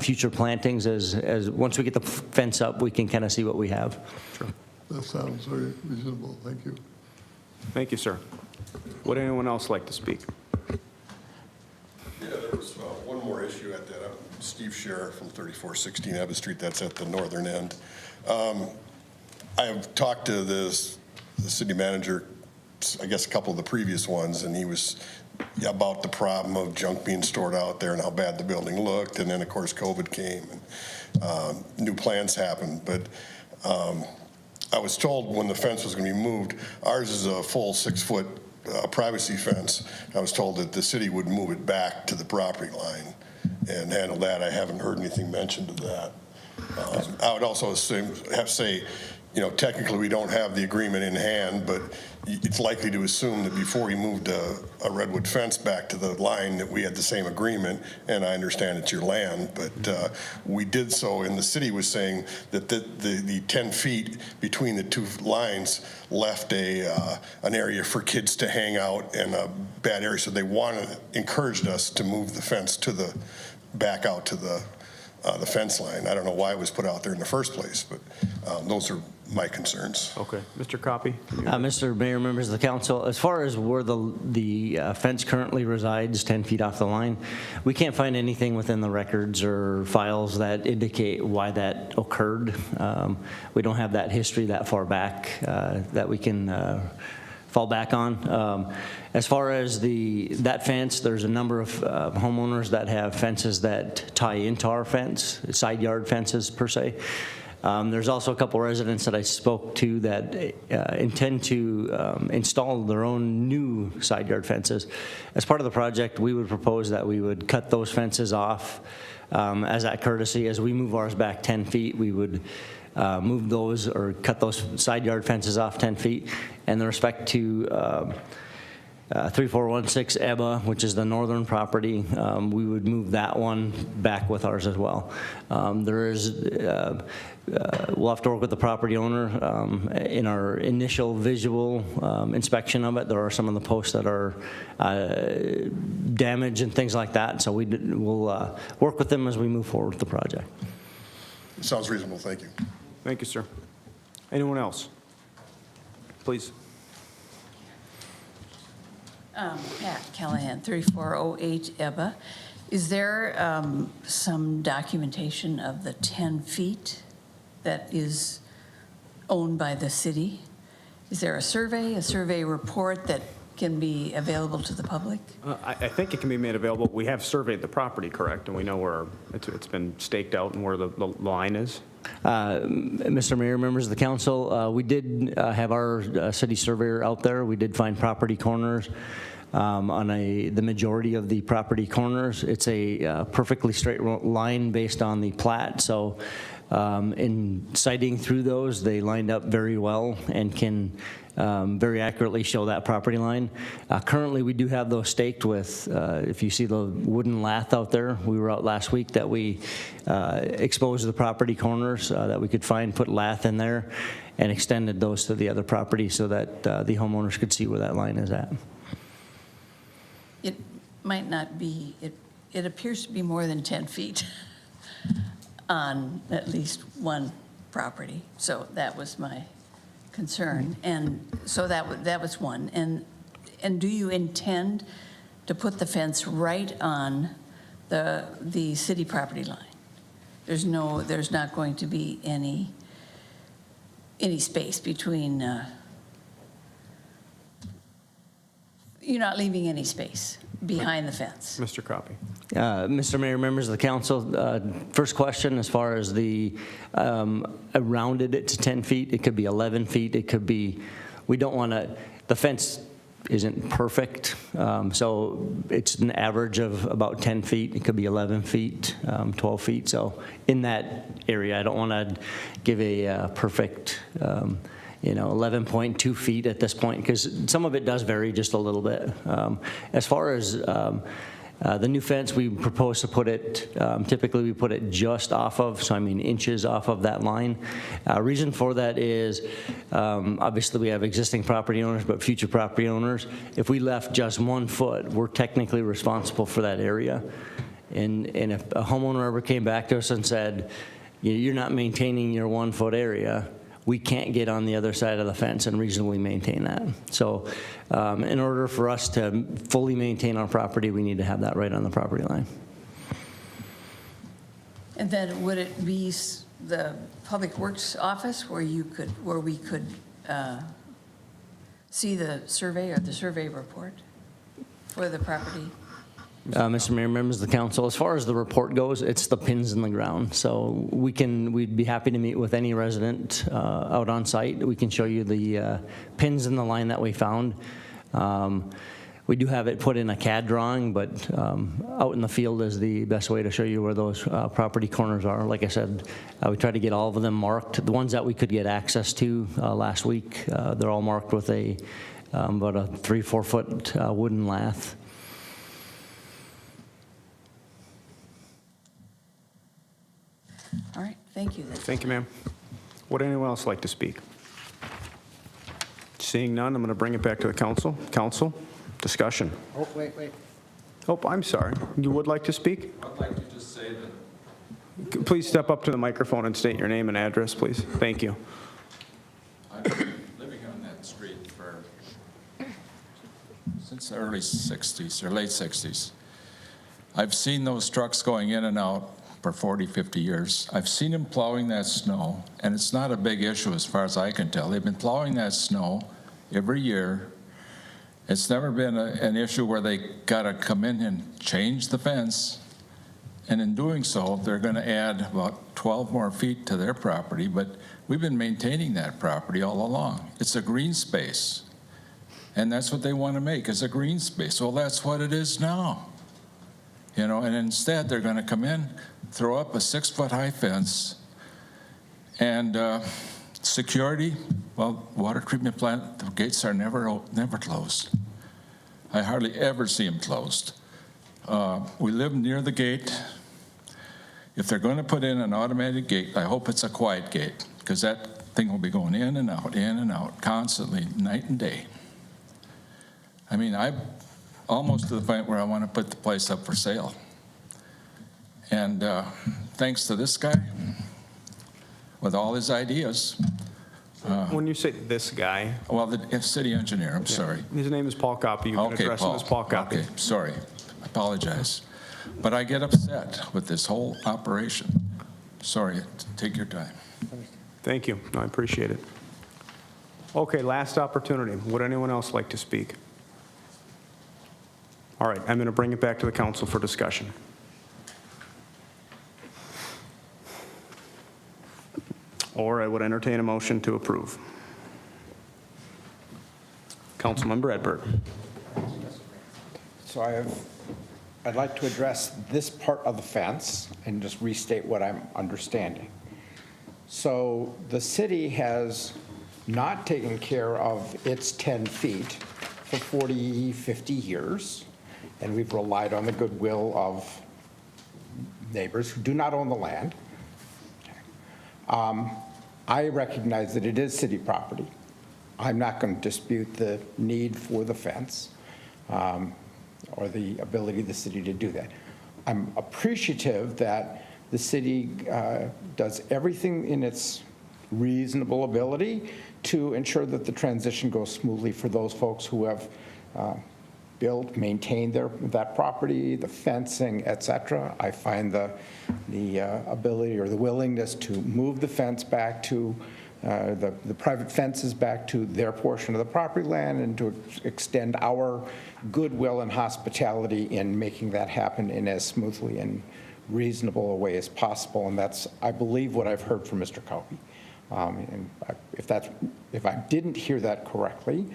future plantings as once we get the fence up, we can kind of see what we have. Sure. That sounds very reasonable. Thank you. Thank you, sir. Would anyone else like to speak? Yeah, there was one more issue at that. I'm Steve Scher from 3416 Abbott Street. That's at the northern end. I have talked to the city manager, I guess a couple of the previous ones, and he was about the problem of junk being stored out there and how bad the building looked. And then, of course, COVID came and new plans happened. But I was told when the fence was going to be moved, ours is a full 6-foot privacy fence. I was told that the city would move it back to the property line and handle that. I haven't heard anything mentioned of that. I would also say, you know, technically we don't have the agreement in hand, but it's likely to assume that before we moved a redwood fence back to the line that we had the same agreement, and I understand it's your land, but we did so, and the city was saying that the 10 feet between the 2 lines left an area for kids to hang out and a bad area, so they encouraged us to move the fence back out to the fence line. I don't know why it was put out there in the first place, but those are my concerns. Okay. Mr. Copy? Mr. Mayor, members of the council, as far as where the fence currently resides, 10 feet off the line, we can't find anything within the records or files that indicate why that occurred. We don't have that history that far back that we can fall back on. As far as that fence, there's a number of homeowners that have fences that tie into our fence, side yard fences per se. There's also a couple residents that I spoke to that intend to install their own new side yard fences. As part of the project, we would propose that we would cut those fences off as that courtesy. As we move ours back 10 feet, we would move those or cut those side yard fences off 10 feet. And in respect to 3416 Ebba, which is the northern property, we would move that one back with ours as well. There is, we'll have to work with the property owner. In our initial visual inspection of it, there are some of the posts that are damaged and things like that, so we'll work with them as we move forward with the project. Sounds reasonable, thank you. Thank you, sir. Anyone else? Please. Pat Callahan, 3408 Ebba. Is there some documentation of the 10 feet that is owned by the city? Is there a survey report that can be available to the public? I think it can be made available. We have surveyed the property, correct? And we know where it's been staked out and where the line is? Mr. Mayor, members of the council, we did have our city surveyor out there. We did find property corners on the majority of the property corners. It's a perfectly straight line based on the plat. So in sighting through those, they lined up very well and can very accurately show that property line. Currently, we do have those staked with, if you see the wooden lath out there, we were out last week that we exposed the property corners that we could find, put lath in there, and extended those to the other property so that the homeowners could see where that line is at. It might not be, it appears to be more than 10 feet on at least one property. So that was my concern. And so that was one. And do you intend to put the fence right on the city property line? There's not going to be any space between, you're not leaving any space behind the fence. Mr. Crappie. Mr. Mayor, members of the council, first question as far as I rounded it to 10 feet. It could be 11 feet. It could be, we don't want to, the fence isn't perfect. So it's an average of about 10 feet. It could be 11 feet, 12 feet. So in that area, I don't want to give a perfect 11.2 feet at this point, because some of it does vary just a little bit. As far as the new fence, we propose to put it, typically we put it just off of, so I mean inches off of that line. Reason for that is, obviously we have existing property owners, but future property owners, if we left just 1 foot, we're technically responsible for that area. And if a homeowner ever came back to us and said, you're not maintaining your 1 foot area, we can't get on the other side of the fence and reasonably maintain that. So in order for us to fully maintain our property, we need to have that right on the property line. And then would it be the Public Works office where we could see the survey or the survey report for the property? Mr. Mayor, members of the council, as far as the report goes, it's the pins in the ground. So we'd be happy to meet with any resident out on site. We can show you the pins in the line that we found. We do have it put in a CAD drawing, but out in the field is the best way to show you where those property corners are. Like I said, we tried to get all of them marked. The ones that we could get access to last week, they're all marked with about a 3-4 foot wooden lath. All right, thank you. Thank you, ma'am. Would anyone else like to speak? Seeing none, I'm going to bring it back to the council. Council, discussion. Oh, wait. Oh, I'm sorry. You would like to speak? I'd like to just say that. Please step up to the microphone and state your name and address, please. Thank you. I've been living on that street since the early 60s or late 60s. I've seen those trucks going in and out for 40, 50 years. I've seen them plowing that snow, and it's not a big issue as far as I can tell. They've been plowing that snow every year. It's never been an issue where they got to come in and change the fence. And in doing so, they're going to add about 12 more feet to their property, but we've been maintaining that property all along. It's a green space, and that's what they want to make, is a green space. Well, that's what it is now. And instead they're going to come in, throw up a 6-foot high fence, And security, well, water treatment plant, the gates are never closed. I hardly ever see them closed. We live near the gate. If they're going to put in an automatic gate, I hope it's a quiet gate, because that thing will be going in and out constantly, night and day. I mean, I'm almost to the point where I want to put the place up for sale. And thanks to this guy, with all his ideas. When you say this guy, Well, the city engineer, I'm sorry. his name is Paul Copy. You can Okay, address him as Paul Copy. Okay, sorry, I apologize. But I get upset with this whole operation. Sorry, take your time. Thank you. No, I appreciate it. Okay, last opportunity. Would anyone else like to speak? All right, I'm going to bring it back to the council for discussion. Or I would entertain a motion to approve. Councilmember Edberg. So I'd like to address this part of the fence and just restate what I'm understanding. So the city has not taken care of its 10 feet for 40, 50 years, and we've relied on the goodwill of neighbors who do not own the land. I recognize that it is city property. I'm not going to dispute the need for the fence or the ability of the city to do that. I'm appreciative that the city does everything in its reasonable ability to ensure that the transition goes smoothly for those folks who have built, maintained that property, the fencing, et cetera. I find the ability or the willingness to move the fence back to the private fences back to their portion of the property land and to extend our goodwill and hospitality in making that happen in as smoothly and reasonable a way as possible. And that's, I believe, what I've heard from Mr. Copy. And if I didn't hear that correctly,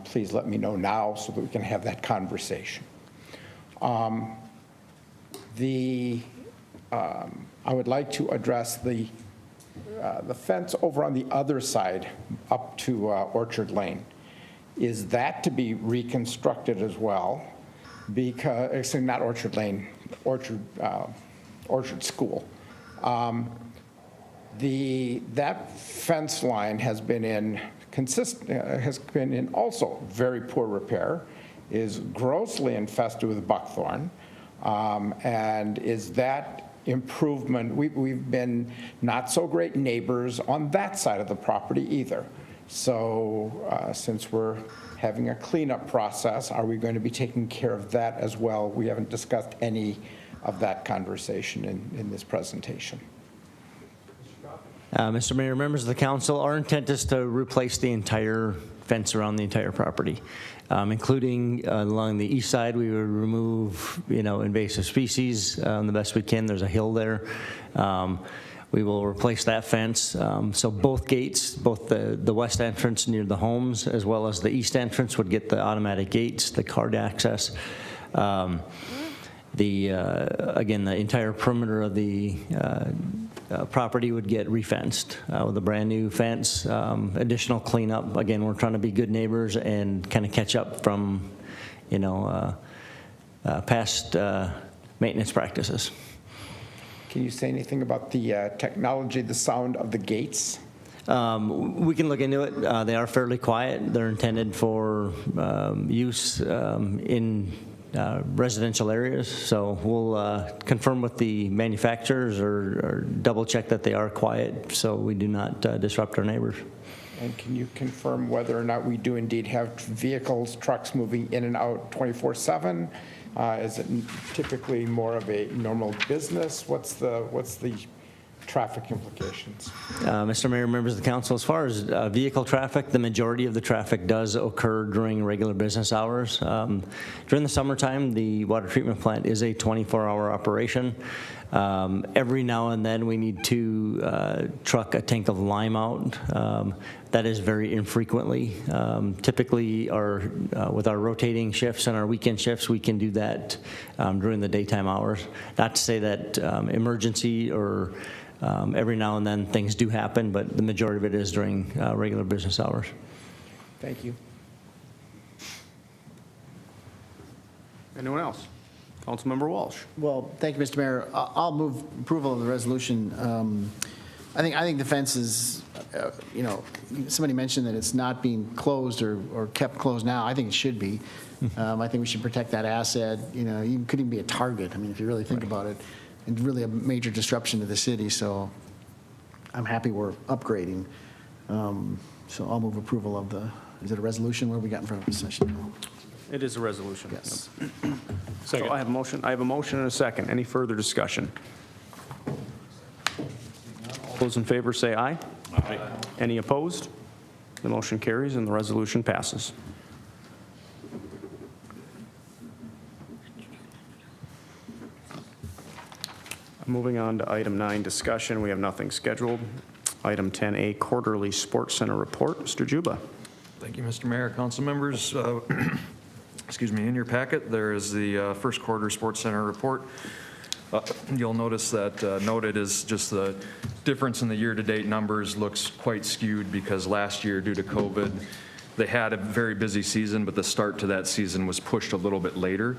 please let me know now so that we can have that conversation. I would like to address the fence over on the other side up to Orchard Lane. Is that to be reconstructed as well? Because, actually not Orchard Lane, Orchard School. That fence line has been in also very poor repair, is grossly infested with buckthorn, and is that improvement, we've been not so great neighbors on that side of the property either. So since we're having a cleanup process, are we going to be taking care of that as well? We haven't discussed any of that conversation in this presentation. Mr. Mayor, members of the council, our intent is to replace the entire fence around the entire property, including along the east side. We would remove, invasive species the best we can. There's a hill there. We will replace that fence. So both gates, both the west entrance near the homes as well as the east entrance would get the automatic gates, the card access. Again, the entire perimeter of the property would get refenced with a brand new fence, additional cleanup. Again, we're trying to be good neighbors and kind of catch up from, past maintenance practices. Can you say anything about the technology, the sound of the gates? We can look into it. They are fairly quiet. They're intended for use in residential areas. So we'll confirm with the manufacturers or double check that they are quiet so we do not disrupt our neighbors. And can you confirm whether or not we do indeed have vehicles, trucks moving in and out 24/7? Is it typically more of a normal business? What's the traffic implications? Mr. Mayor, members of the council, as far as vehicle traffic, the majority of the traffic does occur during regular business hours. During the summertime, the water treatment plant is a 24-hour operation. Every now and then, we need to truck a tank of lime out. That is very infrequently. Typically, with our rotating shifts and our weekend shifts, we can do that during the daytime hours. Not to say that emergency or every now and then things do happen, but the majority of it is during regular business hours. Thank you. Anyone else? Councilmember Walsh. Well, thank you, Mr. Mayor. I'll move approval of the resolution. I think the fence is, somebody mentioned that it's not being closed or kept closed now. I think it should be. I think we should protect that asset. You could even be a target, if you really think about it, and really a major disruption to the city. So I'm happy we're upgrading. So I'll move approval of is it a resolution? What have we got in front of us? Session? It is a resolution. Yes. So I have a motion and a second. Any further discussion? All those in favor say aye. Aye. Any opposed? The motion carries and the resolution passes. Moving on to item 9, discussion. We have nothing scheduled. Item 10A, quarterly sports center report. Mr. Juba. Thank you, Mr. Mayor, council members. Excuse me, in your packet, there is the first quarter Sports Center report. You'll notice that noted is just the difference in the year-to-date numbers looks quite skewed because last year, due to COVID, they had a very busy season, but the start to that season was pushed a little bit later.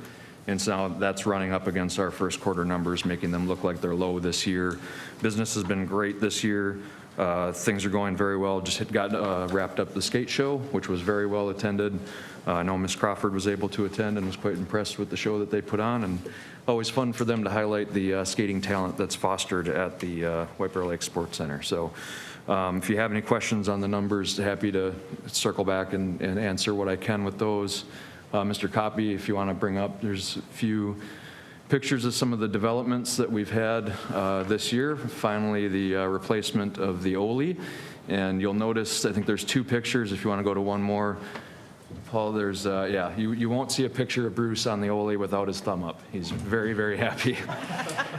And so now that's running up against our first quarter numbers, making them look like they're low this year. Business has been great this year. Things are going very well. Just got wrapped up the skate show, which was very well attended. I know Ms. Crawford was able to attend and was quite impressed with the show that they put on, and always fun for them to highlight the skating talent that's fostered at the White Bear Lake Sports Center. So if you have any questions on the numbers, happy to circle back and answer what I can with those. Mr. Copy, if you want to bring up, there's a few pictures of some of the developments that we've had this year. Finally, the replacement of the Oli. And you'll notice, I think there's 2 pictures. If you want to go to one more, Paul, there's, you won't see a picture of Bruce on the Oli without his thumb up. He's very, very happy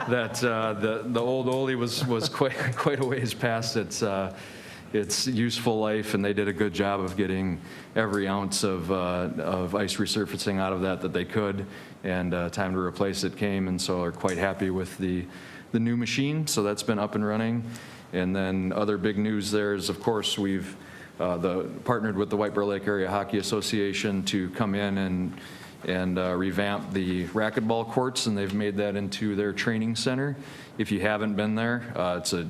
that the old Oli was quite a ways past its useful life, and they did a good job of getting every ounce of ice resurfacing out of that they could, and time to replace it came, and so are quite happy with the new machine. So that's been up and running. And then other big news there is, of course, we've partnered with the White Bear Lake Area Hockey Association to come in and revamp the racquetball courts, and they've made that into their training center. If you haven't been there,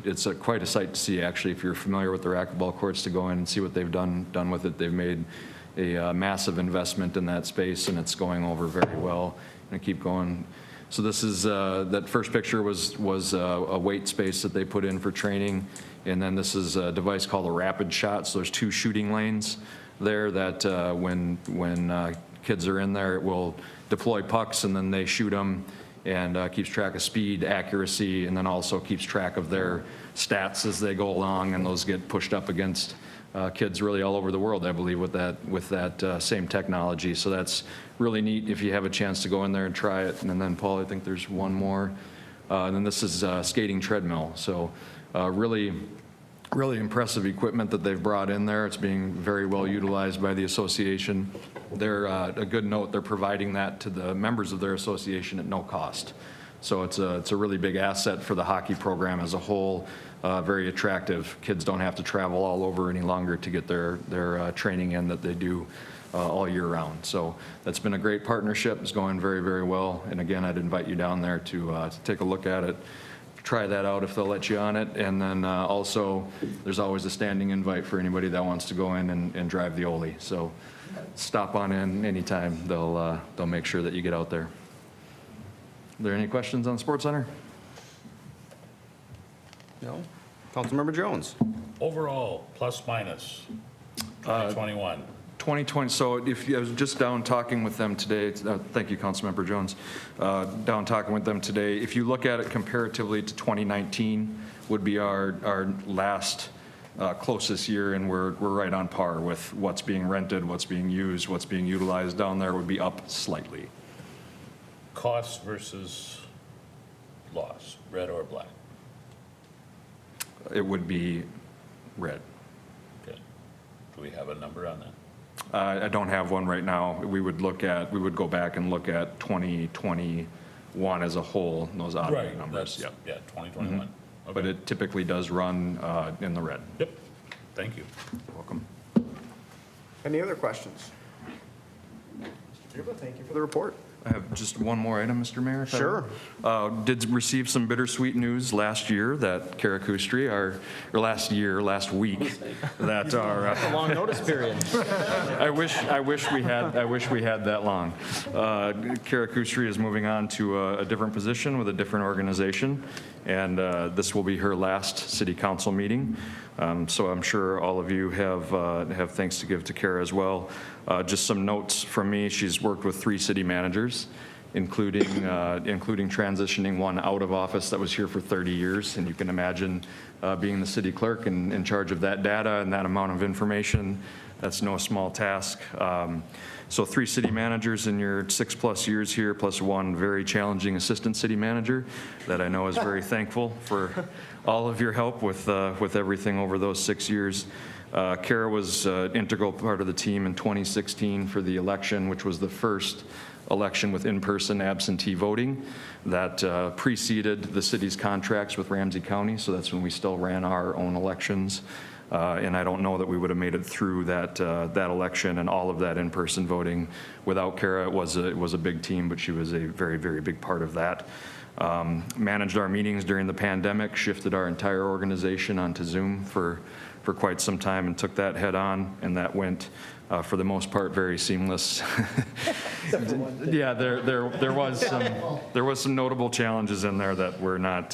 it's quite a sight to see, actually, if you're familiar with the racquetball courts, to go in and see what they've done with it. They've made a massive investment in that space, and it's going over very well, and keep going. So this is, that first picture was a weight space that they put in for training, and then this is a device called a rapid shot. So there's 2 shooting lanes there that when kids are in there, it will deploy pucks, and then they shoot them, and keeps track of speed, accuracy, and then also keeps track of their stats as they go along, and those get pushed up against kids really all over the world, I believe, with that same technology. So that's really neat if you have a chance to go in there and try it. And then, Paul, I think there's one more. And then this is skating treadmill. So really impressive equipment that they've brought in there. It's being very well utilized by the association. They're, a good note, they're providing that to the members of their association at no cost. So it's a really big asset for the hockey program as a whole. Very attractive. Kids don't have to travel all over any longer to get their training in that they do all year round. So that's been a great partnership. It's going very, very well. And again, I'd invite you down there to take a look at it. Try that out if they'll let you on it. And then also, there's always a standing invite for anybody that wants to go in and drive the Oli. So stop on in anytime. They'll make sure that you get out there. Are there any questions on the Sports Center? No. Councilmember Jones. Overall, plus minus, 2021. 2020, so I was just down talking with them today, thank you, Councilmember Jones, down talking with them today. If you look at it comparatively to 2019, would be our last closest year, and we're right on par with what's being rented, what's being used, what's being utilized down there would be up slightly. Cost versus loss, red or black? It would be red. Okay. Do we have a number on that? I don't have one right now. We would go back and look at 2021 as a whole, those odd numbers. That's- Yep. Yeah, 2021. But it typically does run in the red. Yep, thank you. Welcome. Any other questions? Thank you for the report. I have just one more item, Mr. Mayor. if I Sure. may. Did receive some bittersweet news last year that Kara Kustri, last week, that our. Long notice period. I wish we had that long. Kara Kustri is moving on to a different position with a different organization, and this will be her last city council meeting. So I'm sure all of you have thanks to give to Kara as well. Just some notes from me. She's worked with 3 city managers, including transitioning one out of office that was here for 30 years. And you can imagine being the city clerk and in charge of that data and that amount of information. That's no small task. So 3 city managers in your 6+ years here, plus 1 very challenging assistant city manager that I know is very thankful for all of your help with everything over those 6 years. Kara was an integral part of the team in 2016 for the election, which was the first election with in-person absentee voting that preceded the city's contracts with Ramsey County. So that's when we still ran our own elections. And I don't know that we would have made it through that election and all of that in-person voting without Kara. It was a big team, but she was a very, very big part of that. Managed our meetings during the pandemic, shifted our entire organization onto Zoom for quite some time and took that head on, and that went, for the most part, very seamless. Yeah, there was some notable challenges in there that were not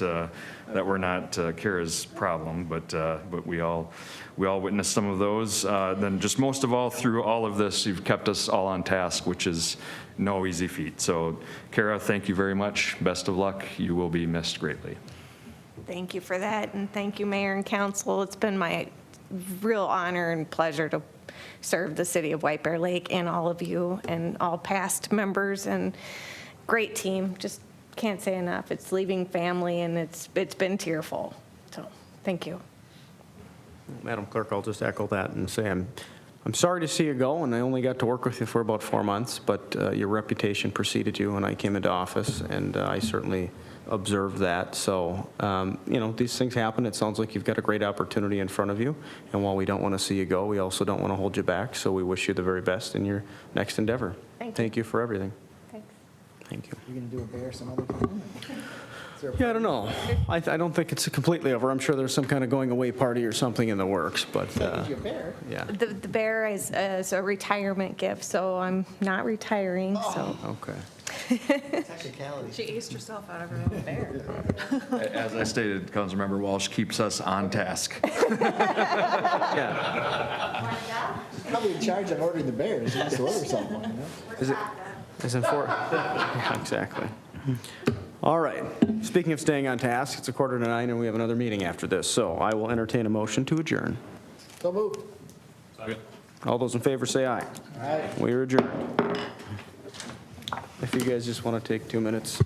Kara's problem, but we all witnessed some of those. Then just most of all, through all of this, you've kept us all on task, which is no easy feat. So Kara, thank you very much. Best of luck. You will be missed greatly. Thank you for that, and thank you, Mayor and Council. It's been my real honor and pleasure to serve the city of White Bear Lake and all of you and all past members, and great team. Just can't say enough. It's leaving family, and it's been tearful. So thank you. Madam Clerk, I'll just echo that and say I'm sorry to see you go, and I only got to work with you for about 4 months, but your reputation preceded you when I came into office, and I certainly observed that. So, these things happen. It sounds like you've got a great opportunity in front of you, and while we don't want to see you go, we also don't want to hold you back, so we wish you the very best in your next endeavor. Thank you For everything. Thanks. Thank you. You going to do a bear some other time? Yeah, I don't know. I don't think it's completely over. I'm sure there's some kind of going away party or something in the works, but yeah. The bear is a retirement gift, so I'm not retiring. So Okay. she aced herself out of her own bear. As I stated, Councilmember Walsh keeps us on task. Yeah. Probably in charge of ordering the bears. He has to order someone, you know? Is it for? Yeah, exactly. All right. Speaking of staying on task, it's 8:45 and we have another meeting after this. So I will entertain a motion to adjourn. So moved. All those in favor say aye. Aye. We are adjourned. If you guys just want to take 2 minutes.